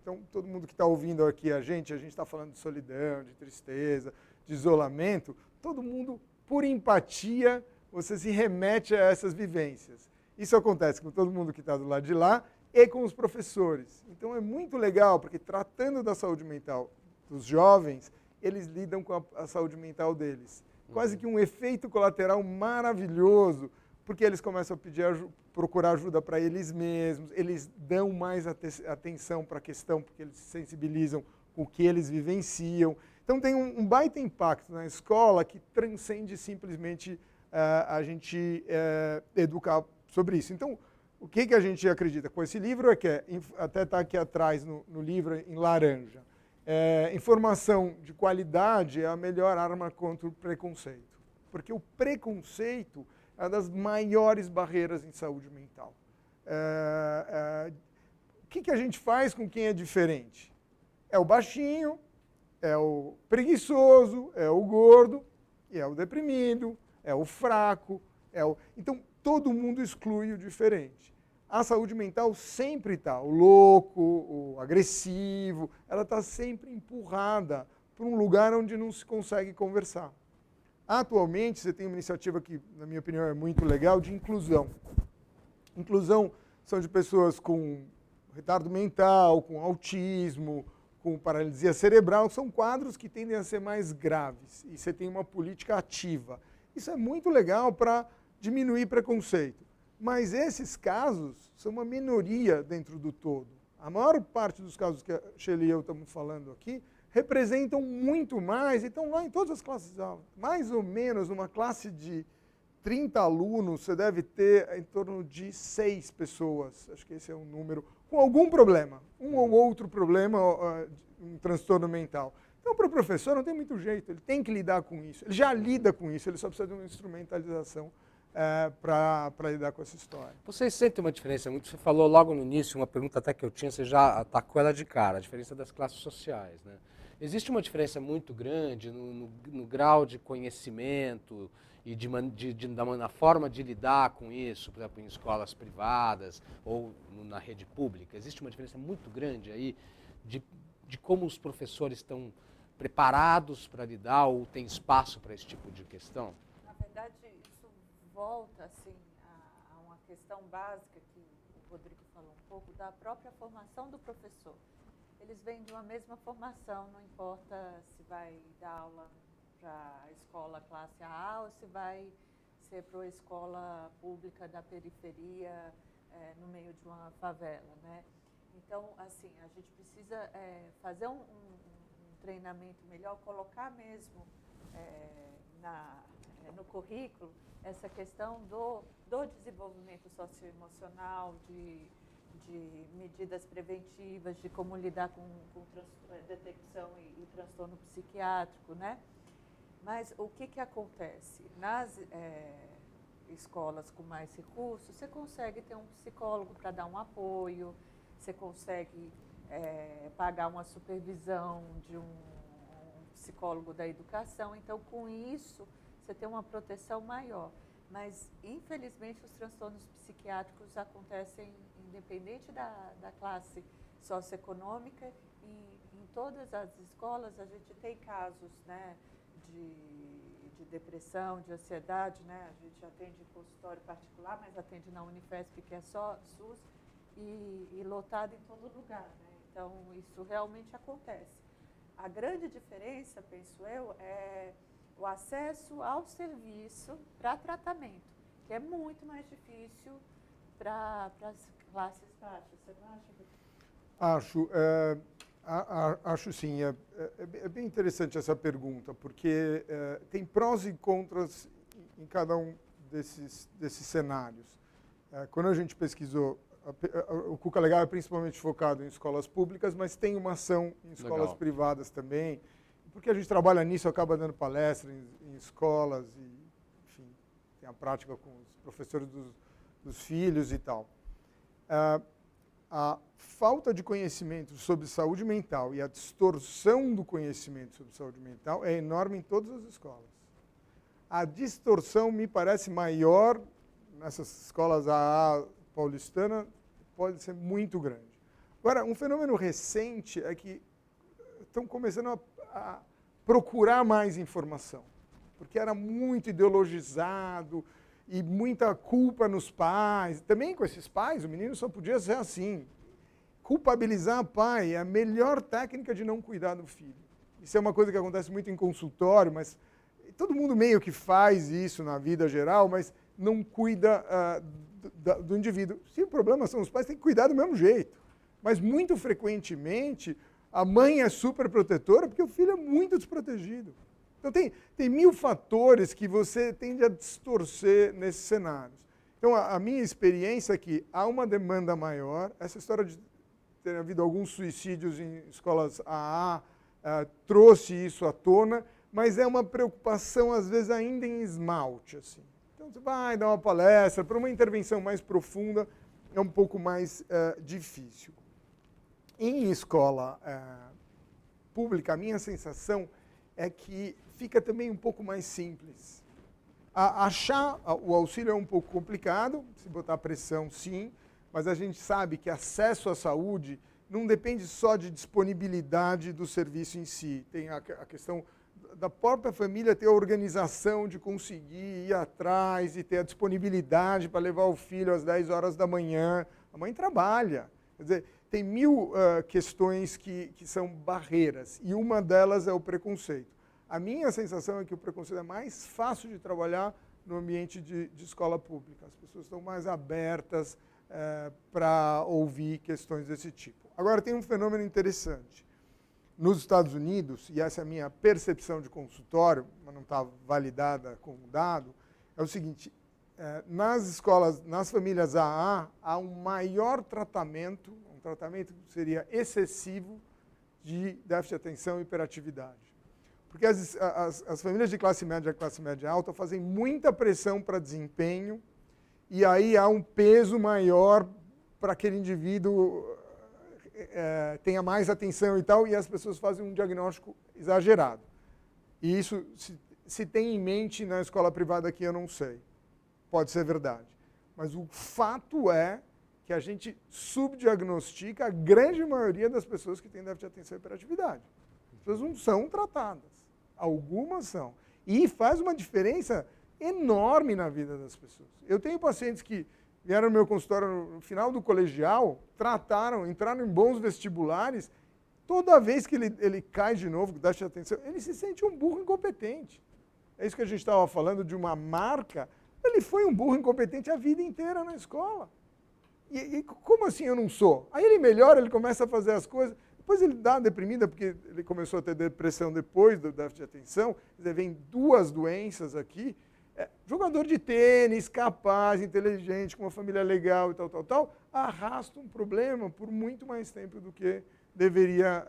Então, todo mundo que está ouvindo aqui a gente está falando de solidão, de tristeza, de isolamento, todo mundo, por empatia, você se remete a essas vivências. Isso acontece com todo mundo que está do lado de lá e com os professores. Então, é muito legal, porque tratando da saúde mental dos jovens, eles lidam com a saúde mental deles. Quase que um efeito colateral maravilhoso, porque eles começam a procurar ajuda para eles mesmos, eles dão mais atenção para a questão, porque eles se sensibilizam com o que eles vivenciam. Então tem um baita impacto na escola que transcende simplesmente a gente educar sobre isso. Então, o que a gente acredita com esse livro é que, até está aqui atrás no livro em laranja, informação de qualidade é a melhor arma contra o preconceito. Porque o preconceito é uma das maiores barreiras em saúde mental. O que a gente faz com quem é diferente? É o baixinho, é o preguiçoso, é o gordo, é o deprimido, é o fraco. Então, todo mundo exclui o diferente. A saúde mental sempre está, o louco, o agressivo, ela está sempre empurrada para um lugar onde não se consegue conversar. Atualmente, você tem uma iniciativa que, na minha opinião, é muito legal, de inclusão. Inclusão são de pessoas com retardo mental, com autismo, com paralisia cerebral, são quadros que tendem a ser mais graves, e você tem uma política ativa. Isso é muito legal para diminuir preconceito. Mas esses casos são uma minoria dentro do todo. A maior parte dos casos que a Sheila e eu estamos falando aqui representam muito mais e estão lá em todas as classes de aula. Mais ou menos, numa classe de 30 alunos, você deve ter em torno de 6 pessoas, acho que esse é um número, com algum problema, um ou outro problema, um transtorno mental. Então, para o professor não tem muito jeito, ele tem que lidar com isso. Ele já lida com isso, ele só precisa de uma instrumentalização para lidar com essa história. Vocês sentem uma diferença muito? Você falou logo no início, uma pergunta até que eu tinha, você já atacou ela de cara, a diferença das classes sociais, né? Existe uma diferença muito grande no grau de conhecimento e na forma de lidar com isso, por exemplo, em escolas privadas ou na rede pública? Existe uma diferença muito grande aí de como os professores estão preparados para lidar ou tem espaço para esse tipo de questão? Na verdade, isso volta assim, a uma questão básica que o Rodrigo falou um pouco, da própria formação do professor. Eles vêm de uma mesma formação, não importa se vai dar aula para a escola classe A ou se vai ser para a escola pública da periferia, no meio de uma favela, né? Então, assim, a gente precisa fazer um treinamento melhor, colocar mesmo no currículo essa questão do desenvolvimento socioemocional, de medidas preventivas, de como lidar com detecção e transtorno psiquiátrico, né? Mas o que acontece? Nas escolas com mais recursos, você consegue ter um psicólogo para dar um apoio, você consegue pagar uma supervisão de um psicólogo da educação. Então, com isso, você tem uma proteção maior. Mas, infelizmente, os transtornos psiquiátricos acontecem independente da classe socioeconômica, e em todas as escolas a gente tem casos, né, de depressão, de ansiedade, né? A gente atende em consultório particular, mas atende na Unifesp, que é só SUS, e lotado em todo lugar, né? Então, isso realmente acontece. A grande diferença, penso eu, é o acesso ao serviço para tratamento, que é muito mais difícil para as classes baixas. Você não acha? Acho sim. É bem interessante essa pergunta, porque tem prós e contras em cada um desses cenários. Quando a gente pesquisou, o Cuca Legal é principalmente focado em escolas públicas, mas tem uma ação em escolas privadas também. Porque a gente trabalha nisso, acaba dando palestra em escolas e, enfim, tem a prática com os professores dos filhos e tal. A falta de conhecimento sobre saúde mental e a distorção do conhecimento sobre saúde mental é enorme em todas as escolas. A distorção me parece maior nessas escolas AA paulistana, pode ser muito grande. Agora, um fenômeno recente é que estão começando a procurar mais informação, porque era muito ideologizado e muita culpa nos pais. Também com esses pais, o menino só podia ser assim. Culpabilizar o pai é a melhor técnica de não cuidar do filho. Isso é uma coisa que acontece muito em consultório, mas todo mundo meio que faz isso na vida geral, mas não cuida do indivíduo. Se o problema são os pais, tem que cuidar do mesmo jeito. Mas muito frequentemente a mãe é super protetora porque o filho é muito desprotegido. Então tem mil fatores que você tende a distorcer nesses cenários. Então a minha experiência é que há uma demanda maior. Essa história de ter havido alguns suicídios em escolas AA trouxe isso à tona, mas é uma preocupação às vezes ainda em esmalte, assim. Então você vai dar uma palestra, para uma intervenção mais profunda é um pouco mais difícil. Em escola pública, a minha sensação é que fica também um pouco mais simples. Achar o auxílio é um pouco complicado, se botar pressão, sim, mas a gente sabe que acesso à saúde não depende só de disponibilidade do serviço em si. Tem a questão da própria família ter a organização de conseguir ir atrás e ter a disponibilidade para levar o filho às 10 horas da manhã. A mãe trabalha. Quer dizer, tem mil questões que são barreiras, e uma delas é o preconceito. A minha sensação é que o preconceito é mais fácil de trabalhar no ambiente de escola pública. As pessoas estão mais abertas para ouvir questões desse tipo. Agora, tem um fenômeno interessante. Nos Estados Unidos, e essa é a minha percepção de consultório, mas não está validada com o dado, é o seguinte: nas escolas, nas famílias AA, há um maior tratamento, um tratamento que seria excessivo de déficit de atenção e hiperatividade. Porque as famílias de classe média alta fazem muita pressão para desempenho, e aí há um peso maior para aquele indivíduo tenha mais atenção e tal, e as pessoas fazem um diagnóstico exagerado. E isso, se tem em mente na escola privada aqui, eu não sei. Pode ser verdade. Mas o fato é que a gente subdiagnostica a grande maioria das pessoas que têm déficit de atenção e hiperatividade. As pessoas não são tratadas. Algumas são. E faz uma diferença enorme na vida das pessoas. Eu tenho pacientes que vieram no meu consultório no final do colegial, entraram em bons vestibulares, toda vez que ele cai de novo com déficit de atenção, ele se sente um burro incompetente. É isso que a gente estava falando de uma marca. Ele foi um burro incompetente a vida inteira na escola. E como assim eu não sou? Aí ele melhora, ele começa a fazer as coisas, depois ele dá uma deprimida, porque ele começou a ter depressão depois do déficit de atenção, quer dizer, vem 2 doenças aqui. Jogador de tênis, capaz, inteligente, com uma família legal e tal, arrasta um problema por muito mais tempo do que deveria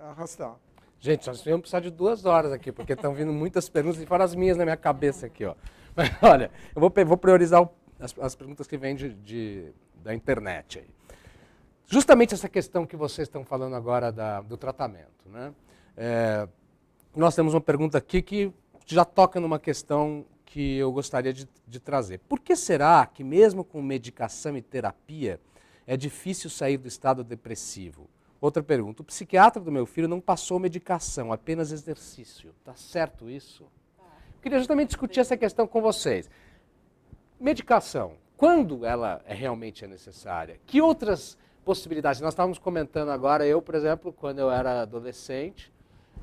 arrastar. Gente, nós vamos precisar de 2 horas aqui, porque estão vindo muitas perguntas, e fora as minhas na minha cabeça aqui, ó. Mas, olha, eu vou priorizar as perguntas que vêm da internet aí. Justamente essa questão que vocês estão falando agora do tratamento, né? Nós temos uma pergunta aqui que já toca numa questão que eu gostaria de trazer. Por que será que mesmo com medicação e terapia é difícil sair do estado depressivo? Outra pergunta, o psiquiatra do meu filho não passou medicação, apenas exercício. Tá certo isso? Eu queria justamente discutir essa questão com vocês. Medicação, quando ela realmente é necessária? Que outras possibilidades? Nós estávamos comentando agora, eu, por exemplo, quando eu era adolescente,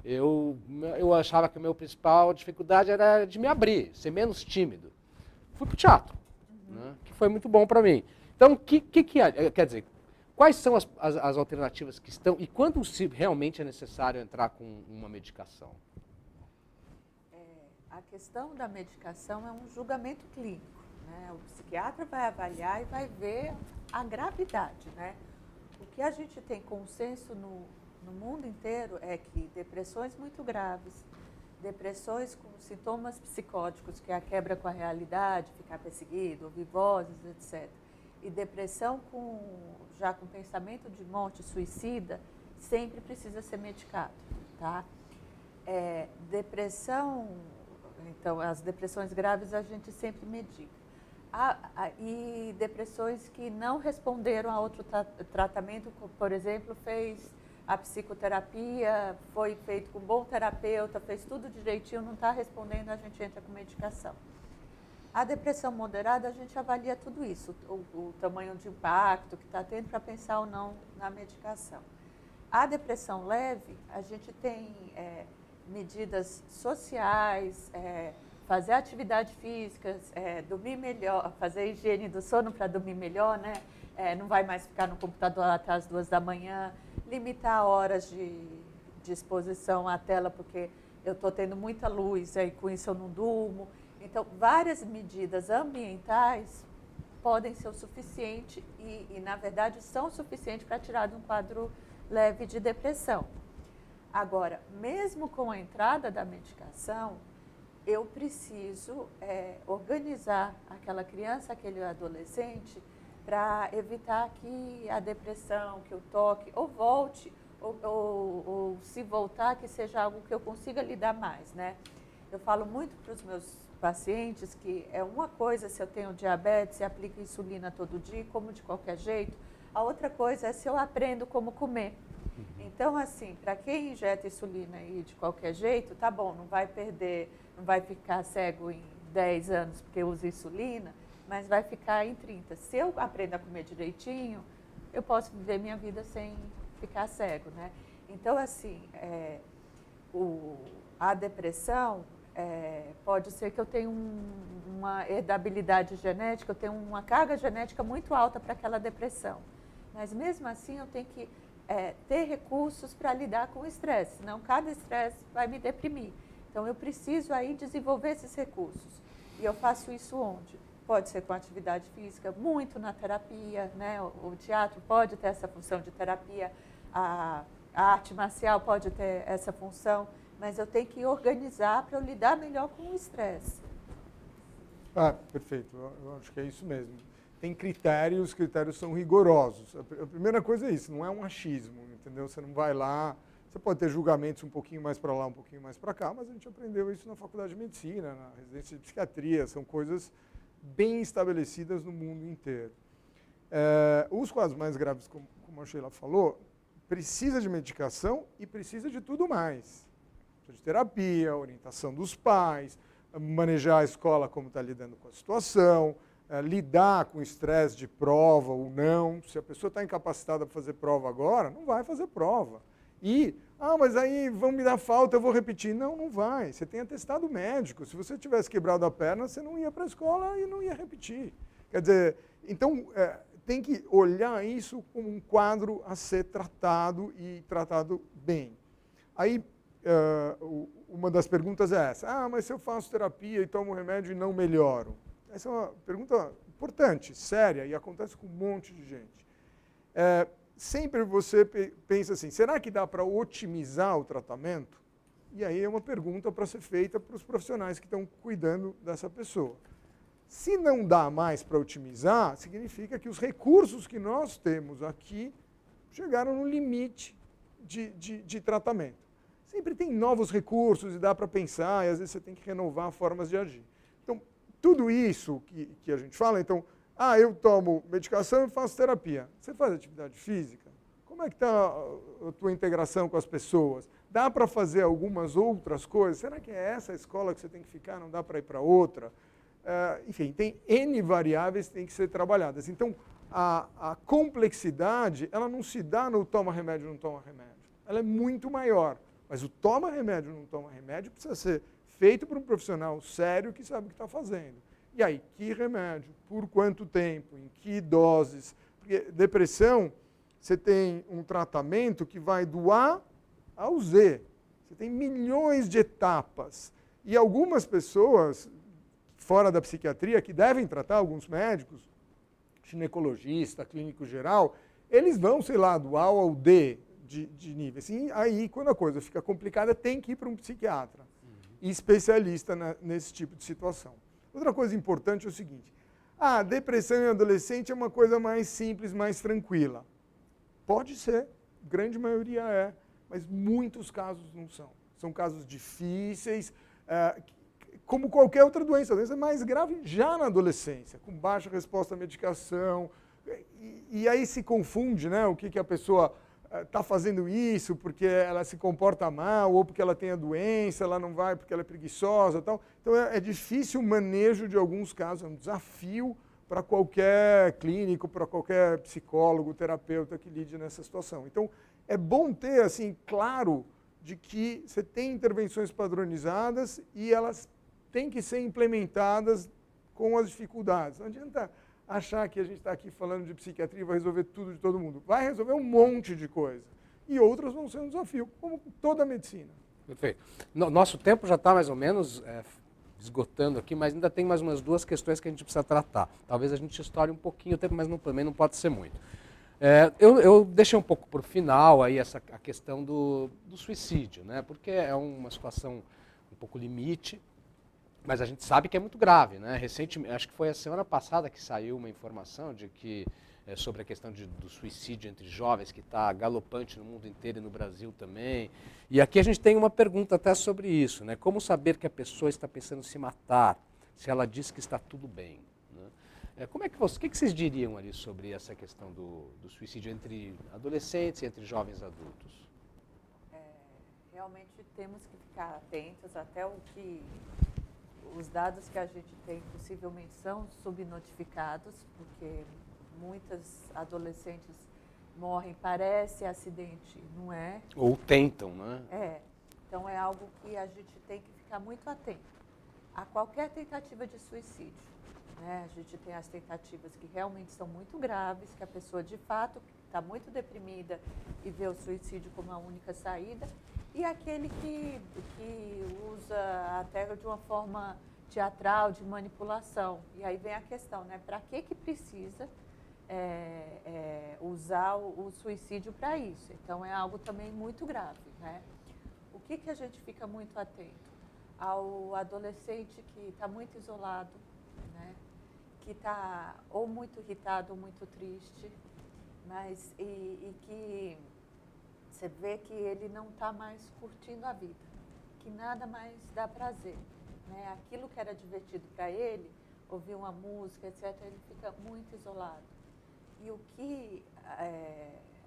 eu achava que a minha principal dificuldade era de me abrir, ser menos tímido. Fui para o teatro, né, que foi muito bom para mim. Então, quer dizer, quais são as alternativas que estão e quando se realmente é necessário entrar com uma medicação? A questão da medicação é um julgamento clínico, né? O psiquiatra vai avaliar e vai ver a gravidade, né? O que a gente tem consenso no mundo inteiro é que depressões muito graves, depressões com sintomas psicóticos, que é a quebra com a realidade, ficar perseguido, ouvir vozes, etc., e depressão já com pensamento de morte suicida, sempre precisa ser medicado, tá? Depressão, então, as depressões graves a gente sempre medica. E depressões que não responderam a outro tratamento, por exemplo, fez a psicoterapia, foi feito com um bom terapeuta, fez tudo direitinho, não está respondendo, a gente entra com medicação. A depressão moderada, a gente avalia tudo isso, o tamanho de impacto que está tendo para pensar ou não na medicação. A depressão leve, a gente tem medidas sociais, fazer atividade física, dormir melhor, fazer higiene do sono para dormir melhor, né? Não vai mais ficar no computador até as 2 da manhã, limitar horas de exposição à tela, porque eu estou tendo muita luz, aí com isso eu não durmo. Então, várias medidas ambientais podem ser o suficiente e na verdade, são o suficiente para tirar de um quadro leve de depressão. Agora, mesmo com a entrada da medicação, eu preciso organizar aquela criança, aquele adolescente, para evitar que a depressão, que o toque, ou volte, ou se voltar, que seja algo que eu consiga lidar mais, né? Eu falo muito para os meus pacientes que é uma coisa se eu tenho diabetes e aplico insulina todo dia, como de qualquer jeito. A outra coisa é se eu aprendo como comer. Então, assim, para quem injeta insulina aí de qualquer jeito, tá bom, não vai perder, não vai ficar cego em 10 anos porque usa insulina, mas vai ficar em 30. Se eu aprendo a comer direitinho, eu posso viver minha vida sem ficar cego, né? Então, assim, a depressão, pode ser que eu tenha uma herdabilidade genética, eu tenho uma carga genética muito alta para aquela depressão. Mas mesmo assim eu tenho que ter recursos para lidar com o estresse, senão cada estresse vai me deprimir. Então eu preciso aí desenvolver esses recursos. E eu faço isso onde? Pode ser com atividade física, muito na terapia, né? O teatro pode ter essa função de terapia, a arte marcial pode ter essa função, mas eu tenho que organizar para eu lidar melhor com o estresse. Perfeito. Eu acho que é isso mesmo. Tem critérios, os critérios são rigorosos. A primeira coisa é isso, não é um achismo, entendeu? Você não vai lá, você pode ter julgamentos um pouquinho mais para lá, um pouquinho mais para cá, mas a gente aprendeu isso na faculdade de medicina, na residência de psiquiatria, são coisas bem estabelecidas no mundo inteiro. Os quadros mais graves, como a Sheila falou, precisa de medicação e precisa de tudo mais. Precisa de terapia, orientação dos pais, manejar a escola como está lidando com a situação, lidar com o estresse de prova ou não. Se a pessoa está incapacitada para fazer prova agora, não vai fazer prova. Mas aí vão me dar falta, eu vou repetir. Não, não vai. Você tem atestado médico. Se você tivesse quebrado a perna, você não ia para a escola e não ia repetir. Quer dizer, então, tem que olhar isso como um quadro a ser tratado e tratado bem. Aí, uma das perguntas é essa: mas se eu faço terapia e tomo remédio e não melhoro? Essa é uma pergunta importante, séria, e acontece com um monte de gente. Sempre você pensa assim, será que dá para otimizar o tratamento? E aí é uma pergunta para ser feita para os profissionais que estão cuidando dessa pessoa. Se não dá mais para otimizar, significa que os recursos que nós temos aqui chegaram no limite de tratamento. Sempre tem novos recursos e dá para pensar, e às vezes você tem que renovar formas de agir. Então, tudo isso que a gente fala, então, eu tomo medicação e faço terapia. Você faz atividade física? Como é que está a tua integração com as pessoas? Dá para fazer algumas outras coisas? Será que é essa a escola que você tem que ficar? Não dá para ir para outra? Enfim, tem N variáveis que têm que ser trabalhadas. Então, a complexidade, ela não se dá no toma remédio, não toma remédio. Ela é muito maior. Mas o toma remédio, não toma remédio, precisa ser feito por um profissional sério que sabe o que está fazendo. E aí, que remédio? Por quanto tempo? Em que doses? Porque depressão, você tem um tratamento que vai do A ao Z. Você tem milhões de etapas. E algumas pessoas, fora da psiquiatria, que devem tratar, alguns médicos, ginecologista, clínico geral, eles vão, sei lá, do A ao D de nível. Assim, aí, quando a coisa fica complicada, tem que ir para um psiquiatra e especialista nesse tipo de situação. Outra coisa importante é o seguinte: depressão em adolescente é uma coisa mais simples, mais tranquila. Pode ser, grande maioria é, mas muitos casos não são. São casos difíceis, como qualquer outra doença. A doença é mais grave já na adolescência, com baixa resposta à medicação. E aí se confunde, né, o que a pessoa está fazendo isso porque ela se comporta mal, ou porque ela tem a doença, ela não vai porque ela é preguiçosa e tal. Então é difícil o manejo de alguns casos, é um desafio para qualquer clínico, para qualquer psicólogo, terapeuta que lide nessa situação. Então é bom ter, assim, claro de que você tem intervenções padronizadas e elas têm que ser implementadas com as dificuldades. Não adianta achar que a gente está aqui falando de psiquiatria e vai resolver tudo de todo mundo. Vai resolver um monte de coisa. E outras vão ser um desafio, como toda a medicina. Perfeito. Nosso tempo já está mais ou menos esgotando aqui, mas ainda tem mais umas duas questões que a gente precisa tratar. Talvez a gente estoure um pouquinho o tempo, mas também não pode ser muito. Eu deixei um pouco para o final aí a questão do suicídio, né? Porque é uma situação um pouco limite, mas a gente sabe que é muito grave, né? Recentemente, acho que foi a semana passada que saiu uma informação de que sobre a questão do suicídio entre jovens, que está galopante no mundo inteiro e no Brasil também. E aqui a gente tem uma pergunta até sobre isso, né? Como saber que a pessoa está pensando em se matar, se ela diz que está tudo bem? Né? O que vocês diriam ali sobre essa questão do suicídio entre adolescentes e entre jovens adultos? Realmente temos que ficar atentos até os dados que a gente tem possivelmente são subnotificados, porque muitas adolescentes morrem, parece acidente, não é? Ou tentam, né? Então é algo que a gente tem que ficar muito atento a qualquer tentativa de suicídio, né? A gente tem as tentativas que realmente são muito graves, que a pessoa de fato está muito deprimida e vê o suicídio como a única saída, e aquele que usa até de uma forma teatral, de manipulação. E aí vem a questão, né? Para que precisa usar o suicídio para isso? Então é algo também muito grave, né? O que a gente fica muito atento? Ao adolescente que está muito isolado, né? Que está ou muito irritado ou muito triste, mas e que você vê que ele não está mais curtindo a vida, que nada mais dá prazer, né? Aquilo que era divertido para ele, ouvir uma música, etc., ele fica muito isolado. E o que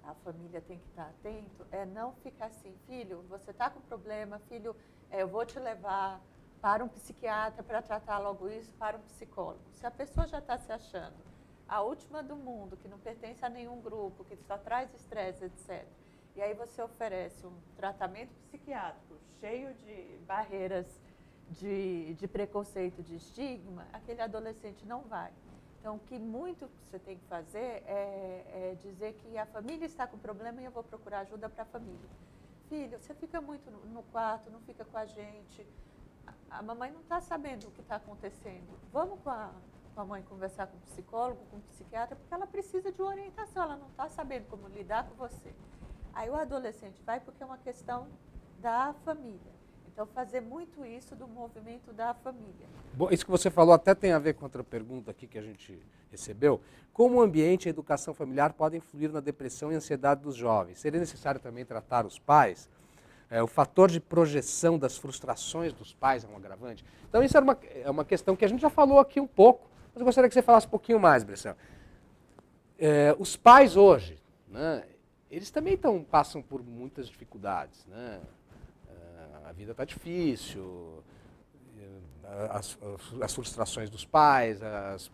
a família tem que estar atento é não ficar assim: filho, você está com problema, filho, eu vou te levar para um psiquiatra para tratar logo isso, para um psicólogo. Se a pessoa já está se achando a última do mundo, que não pertence a nenhum grupo, que só traz estresse, etc., e aí você oferece um tratamento psiquiátrico cheio de barreiras de preconceito, de estigma, aquele adolescente não vai. Então, o que muito você tem que fazer é dizer que a família está com problema e eu vou procurar ajuda para a família. Filho, você fica muito no quarto, não fica com a gente. A mamãe não está sabendo o que está acontecendo. Vamos com a mãe conversar com o psicólogo, com o psiquiatra, porque ela precisa de orientação, ela não está sabendo como lidar com você. Aí o adolescente vai porque é uma questão da família. Então, fazer muito isso do movimento da família. Bom, isso que você falou até tem a ver com outra pergunta aqui que a gente recebeu. Como o ambiente e a educação familiar podem influir na depressão e ansiedade dos jovens? Seria necessário também tratar os pais? O fator de projeção das frustrações dos pais é um agravante? Então, isso é uma questão que a gente já falou aqui um pouco, mas eu gostaria que você falasse um pouquinho mais, Bressan. Os pais hoje, né, eles também passam por muitas dificuldades, né? A vida está difícil, as frustrações dos pais,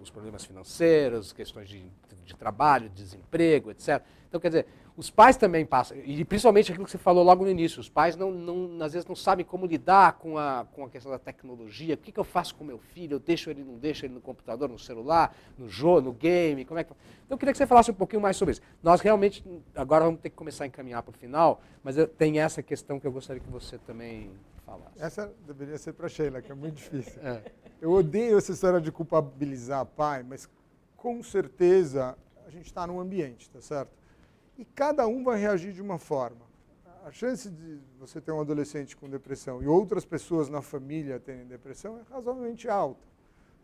os problemas financeiros, questões de trabalho, de desemprego, etc. Então, quer dizer, os pais também passam, e principalmente aquilo que você falou logo no início, os pais às vezes não sabem como lidar com a questão da tecnologia. O que eu faço com meu filho? Eu deixo ele, não deixo ele no computador, no celular, no jogo, no game? Como é que... Então, eu queria que você falasse um pouquinho mais sobre isso. Nós realmente, agora vamos ter que começar a encaminhar para o final, mas tem essa questão que eu gostaria que você também falasse. Essa deveria ser para a Sheila, que é muito difícil. Eu odeio essa história de culpabilizar pai, mas com certeza a gente está num ambiente, tá certo? E cada um vai reagir de uma forma. A chance de você ter um adolescente com depressão e outras pessoas na família terem depressão é razoavelmente alta.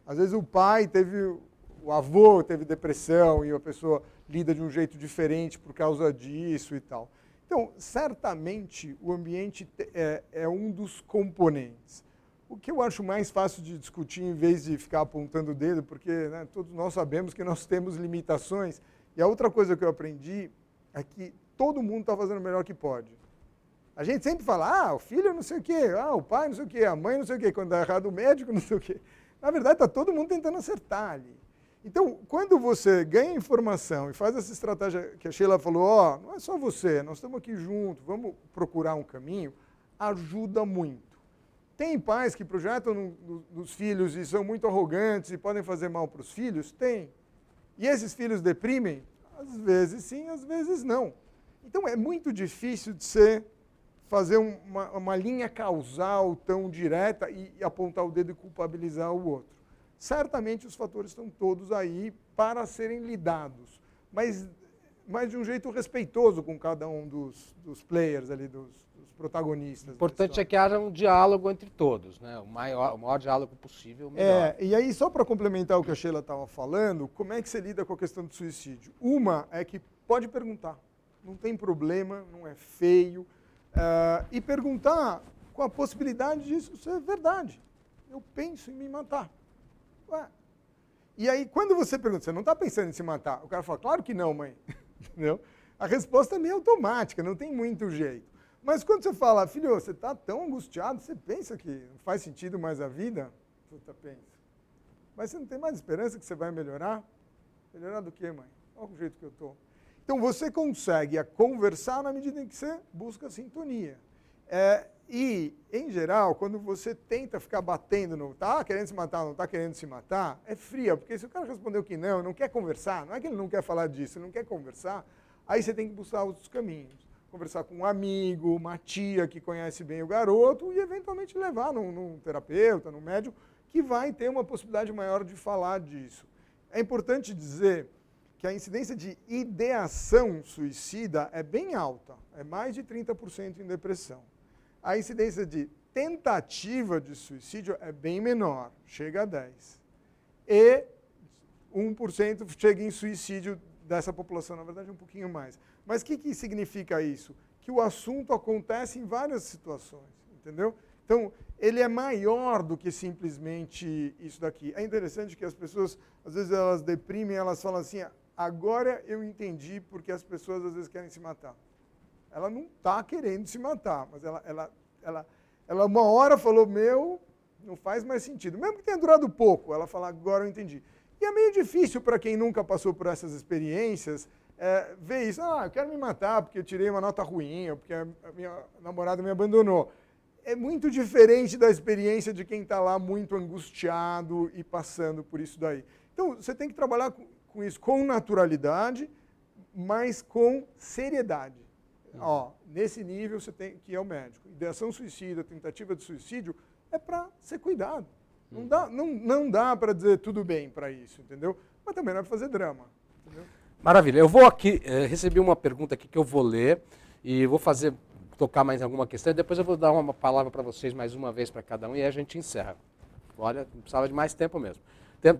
Às vezes o avô teve depressão e a pessoa lida de um jeito diferente por causa disso e tal. Então, certamente, o ambiente é um dos componentes. O que eu acho mais fácil de discutir, em vez de ficar apontando o dedo, porque né, todos nós sabemos que nós temos limitações. E a outra coisa que eu aprendi é que todo mundo está fazendo o melhor que pode. A gente sempre fala, o filho não sei o quê, o pai não sei o quê, a mãe não sei o quê, quando dá errado o médico não sei o quê. Na verdade, está todo mundo tentando acertar ali. Então, quando você ganha informação e faz essa estratégia que a Sheila falou, não é só você, nós estamos aqui juntos, vamos procurar um caminho, ajuda muito. Tem pais que projetam nos filhos e são muito arrogantes e podem fazer mal para os filhos? Tem. E esses filhos deprimem? Às vezes sim, às vezes não. Então é muito difícil de você fazer uma linha causal tão direta e apontar o dedo e culpabilizar o outro. Certamente os fatores estão todos aí para serem lidados, mas de um jeito respeitoso com cada um dos players ali, dos protagonistas. O importante é que haja um diálogo entre todos, né? O maior diálogo possível, melhor. E aí, só para complementar o que a Sheila estava falando, como é que você lida com a questão do suicídio? Uma é que pode perguntar, não tem problema, não é feio, e perguntar com a possibilidade disso ser verdade. Eu penso em me matar. Ué. E aí, quando você pergunta, você não está pensando em se matar? O cara fala, claro que não, mãe. Entendeu? A resposta é meio automática, não tem muito jeito. Mas quando você fala, filho, você está tão angustiado, você pensa que não faz sentido mais a vida? Puta, pensa. Mas você não tem mais esperança que você vai melhorar? Melhorar do quê, mãe? Olha o jeito que eu estou. Então, você consegue conversar na medida em que você busca sintonia. E, em geral, quando você tenta ficar batendo no tá querendo se matar, não está querendo se matar, é fria, porque se o cara respondeu que não quer conversar, não é que ele não quer falar disso, ele não quer conversar, aí você tem que buscar outros caminhos. Conversar com um amigo, uma tia que conhece bem o garoto e, eventualmente, levar num terapeuta, num médico, que vai ter uma possibilidade maior de falar disso. É importante dizer que a incidência de ideação suicida é bem alta, é mais de 30% em depressão. A incidência de tentativa de suicídio é bem menor, chega a 10%. E 1% chega em suicídio dessa população, na verdade, um pouquinho mais. Mas o que significa isso? Que o assunto acontece em várias situações, entendeu? Então, ele é maior do que simplesmente isso daqui. É interessante que as pessoas, às vezes, elas deprimem, elas falam assim, agora eu entendi porque as pessoas, às vezes, querem se matar. Ela não está querendo se matar, mas ela uma hora falou, não faz mais sentido. Mesmo que tenha durado pouco, ela fala, agora eu entendi. E é meio difícil para quem nunca passou por essas experiências ver isso. Eu quero me matar porque eu tirei uma nota ruim, ou porque a minha namorada me abandonou. É muito diferente da experiência de quem está lá muito angustiado e passando por isso daí. Então, você tem que trabalhar com isso com naturalidade, mas com seriedade. Ó, nesse nível você tem que ir ao médico. Ideação suicida, tentativa de suicídio, é para ser cuidado. Não dá para dizer tudo bem para isso, entendeu? Mas também não é para fazer drama. Entendeu? Maravilha. Eu vou aqui, recebi uma pergunta aqui que eu vou ler e vou tocar mais em alguma questão e depois eu vou dar uma palavra para vocês mais uma vez para cada um e aí a gente encerra. Olha, não precisava de mais tempo mesmo.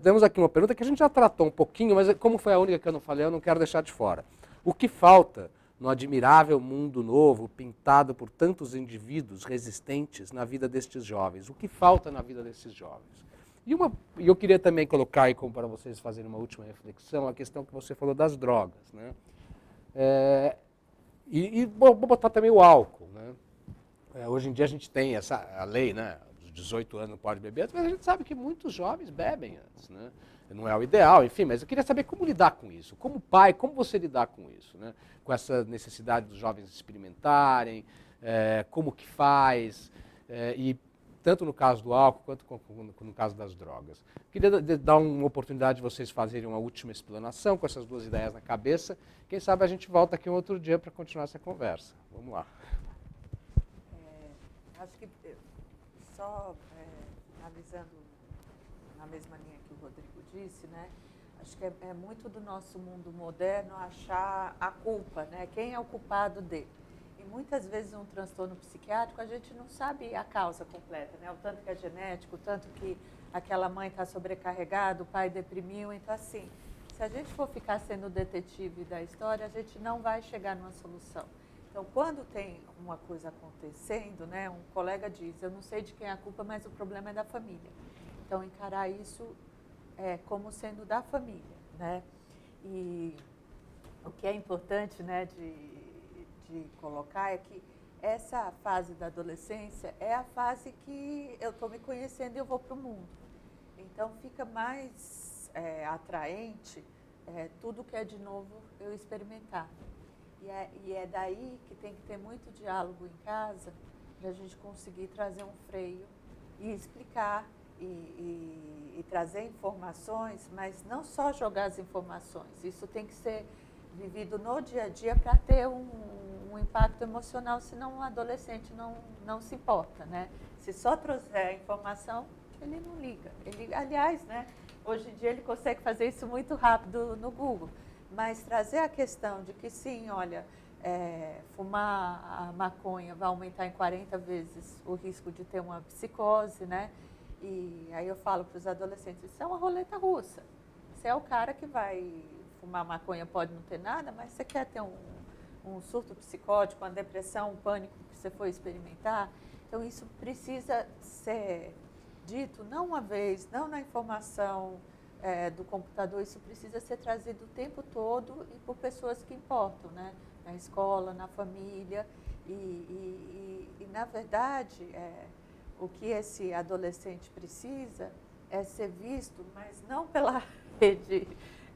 Temos aqui uma pergunta que a gente já tratou um pouquinho, mas como foi a única que eu não falei, eu não quero deixar de fora. O que falta no admirável mundo novo, pintado por tantos indivíduos resistentes na vida destes jovens? O que falta na vida desses jovens? E eu queria também colocar aí, como para vocês fazerem uma última reflexão, a questão que você falou das drogas, né? Vou botar também o álcool, né? Hoje em dia a gente tem a lei, né? Dos 18 anos não pode beber, mas a gente sabe que muitos jovens bebem antes, né? Não é o ideal, enfim, mas eu queria saber como lidar com isso. Como pai, como você lidar com isso, né? Com essa necessidade dos jovens experimentarem, como que faz, e tanto no caso do álcool quanto no caso das drogas. Queria dar uma oportunidade de vocês fazerem uma última explanação com essas duas ideias na cabeça. Quem sabe a gente volta aqui um outro dia para continuar essa conversa. Vamos lá. Acho que, só analisando na mesma linha que o Rodrigo disse, né? Acho que é muito do nosso mundo moderno achar a culpa, né? Quem é o culpado dele? E muitas vezes um transtorno psiquiátrico a gente não sabe a causa completa, né? O tanto que é genético, o tanto que aquela mãe está sobrecarregada, o pai deprimiu. Então, assim, se a gente for ficar sendo detetive da história, a gente não vai chegar numa solução. Então, quando tem uma coisa acontecendo, né? Um colega diz, eu não sei de quem é a culpa, mas o problema é da família. Então, encarar isso como sendo da família, né? E o que é importante, né, de colocar é que essa fase da adolescência é a fase que eu estou me conhecendo e eu vou para o mundo. Então, fica mais atraente tudo que é de novo eu experimentar. E é daí que tem que ter muito diálogo em casa para a gente conseguir trazer um freio e explicar e trazer informações, mas não só jogar as informações. Isso tem que ser vivido no dia a dia para ter um impacto emocional, senão um adolescente não se importa, né? Se só trouxer a informação, ele não liga. Aliás, né, hoje em dia ele consegue fazer isso muito rápido no Google, mas trazer a questão de que sim, olha, fumar a maconha vai aumentar em 40 vezes o risco de ter uma psicose, né? E aí eu falo para os adolescentes, isso é uma roleta russa. Você é o cara que vai fumar maconha, pode não ter nada, mas você quer ter um surto psicótico, uma depressão, um pânico que você for experimentar. Então isso precisa ser dito, não uma vez, não na informação do computador, isso precisa ser trazido o tempo todo e por pessoas que importam, né? Na escola, na família. E na verdade, o que esse adolescente precisa é ser visto, mas não pela rede,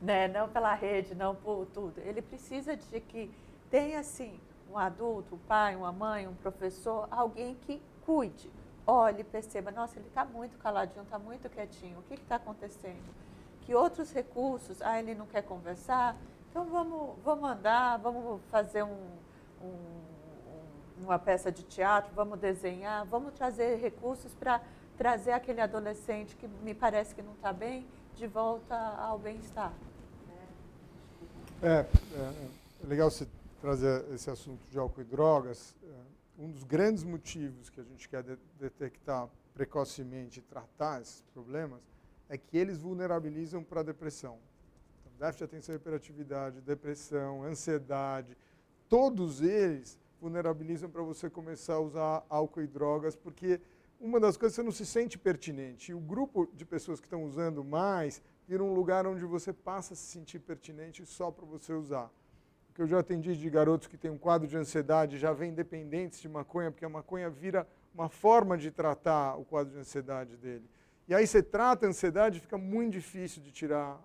né? Não pela rede, não por tudo. Ele precisa de que tenha, assim, um adulto, um pai, uma mãe, um professor, alguém que cuide, olhe, perceba, nossa, ele está muito caladinho, está muito quietinho, o que está acontecendo? Que outros recursos, ele não quer conversar, então vamos andar, vamos fazer uma peça de teatro, vamos desenhar, vamos trazer recursos para trazer aquele adolescente que me parece que não está bem, de volta ao bem-estar. É legal você trazer esse assunto de álcool e drogas. Um dos grandes motivos que a gente quer detectar precocemente e tratar esses problemas é que eles vulnerabilizam para a depressão. Então, déficit de atenção e hiperatividade, depressão, ansiedade, todos eles vulnerabilizam para você começar a usar álcool e drogas, porque uma das coisas você não se sente pertinente. E o grupo de pessoas que estão usando mais vira um lugar onde você passa a se sentir pertinente só para você usar. Porque eu já atendi de garotos que têm um quadro de ansiedade, já vêm dependentes de maconha, porque a maconha vira uma forma de tratar o quadro de ansiedade dele. E aí você trata a ansiedade, fica muito difícil de tirar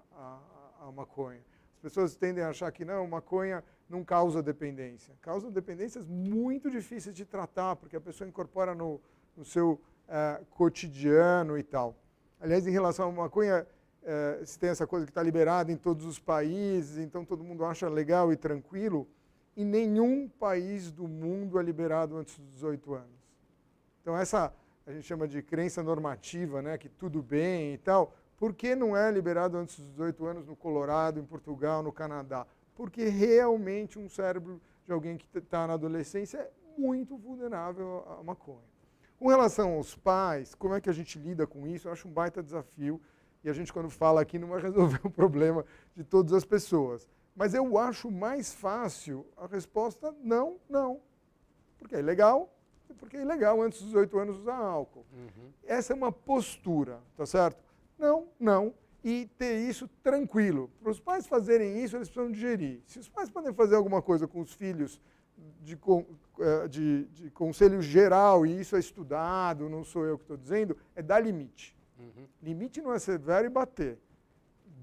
a maconha. As pessoas tendem a achar que não, maconha não causa dependência. Causa dependências muito difíceis de tratar, porque a pessoa incorpora no seu cotidiano e tal. Aliás, em relação à maconha, se tem essa coisa que está liberada em todos os países, então todo mundo acha legal e tranquilo. Em nenhum país do mundo é liberado antes dos 18 anos. Então essa a gente chama de crença normativa, né, que tudo bem e tal. Por que não é liberado antes dos 18 anos no Colorado, em Portugal, no Canadá? Porque realmente um cérebro de alguém que está na adolescência é muito vulnerável à maconha. Com relação aos pais, como é que a gente lida com isso? Eu acho um baita desafio. E a gente, quando fala aqui, não vai resolver o problema de todas as pessoas. Mas eu acho mais fácil a resposta não, não. Porque é ilegal, e porque é ilegal antes dos 18 anos usar álcool. Essa é uma postura, tá certo? Não, não. E ter isso tranquilo. Para os pais fazerem isso, eles precisam digerir. Se os pais podem fazer alguma coisa com os filhos de conselho geral, e isso é estudado, não sou eu que estou dizendo, é dar limite. Limite não é severo e bater.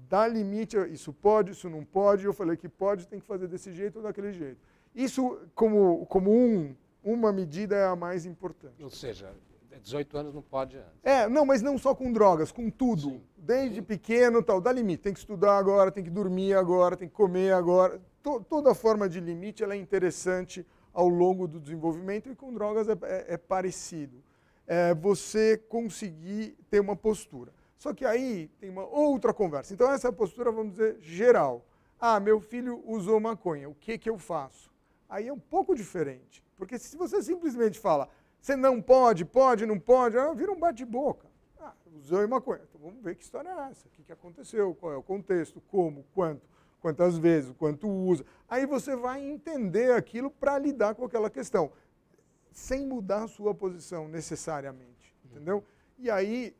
Dá limite, isso pode, isso não pode. Eu falei que pode, tem que fazer desse jeito ou daquele jeito. Isso, como uma medida, é a mais importante. Ou seja, 18 anos não pode antes. Não, mas não só com drogas, com tudo. Sim. Desde pequeno, tal, dá limite. Tem que estudar agora, tem que dormir agora, tem que comer agora. Toda forma de limite ela é interessante ao longo do desenvolvimento, e com drogas é parecido. Você conseguir ter uma postura. Só que aí tem uma outra conversa. Então essa é a postura, vamos dizer, geral. Meu filho usou maconha, o que eu faço? Aí é um pouco diferente. Porque se você simplesmente fala, você não pode, não pode, vira um bate-boca. Usou maconha. Então vamos ver que história é essa, o que aconteceu, qual é o contexto, como, quantas vezes, quanto usa. Aí você vai entender aquilo para lidar com aquela questão, sem mudar a sua posição necessariamente, entendeu? E aí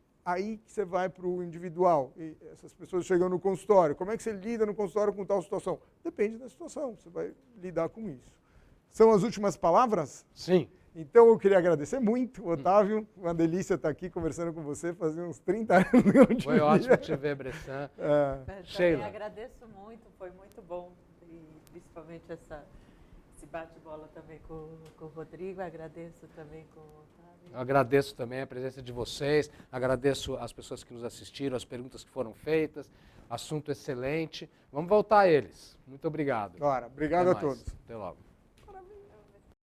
que você vai para o individual. E essas pessoas chegam no consultório. Como é que você lida no consultório com tal situação? Depende da situação, você vai lidar com isso. São as últimas palavras? Sim. Então eu queria agradecer muito, Otávio. Uma delícia estar aqui conversando com você. Fazia uns 30 anos que eu não te Foi via. ótimo te ver, Bressan. Sheila. Também agradeço muito, foi muito bom. E principalmente esse bate-bola também com o Rodrigo. Agradeço também com o Otávio. Eu agradeço também a presença de vocês. Agradeço as pessoas que nos assistiram, as perguntas que foram feitas. Assunto excelente. Vamos voltar a eles. Muito obrigado. Obrigado a todos. Até logo.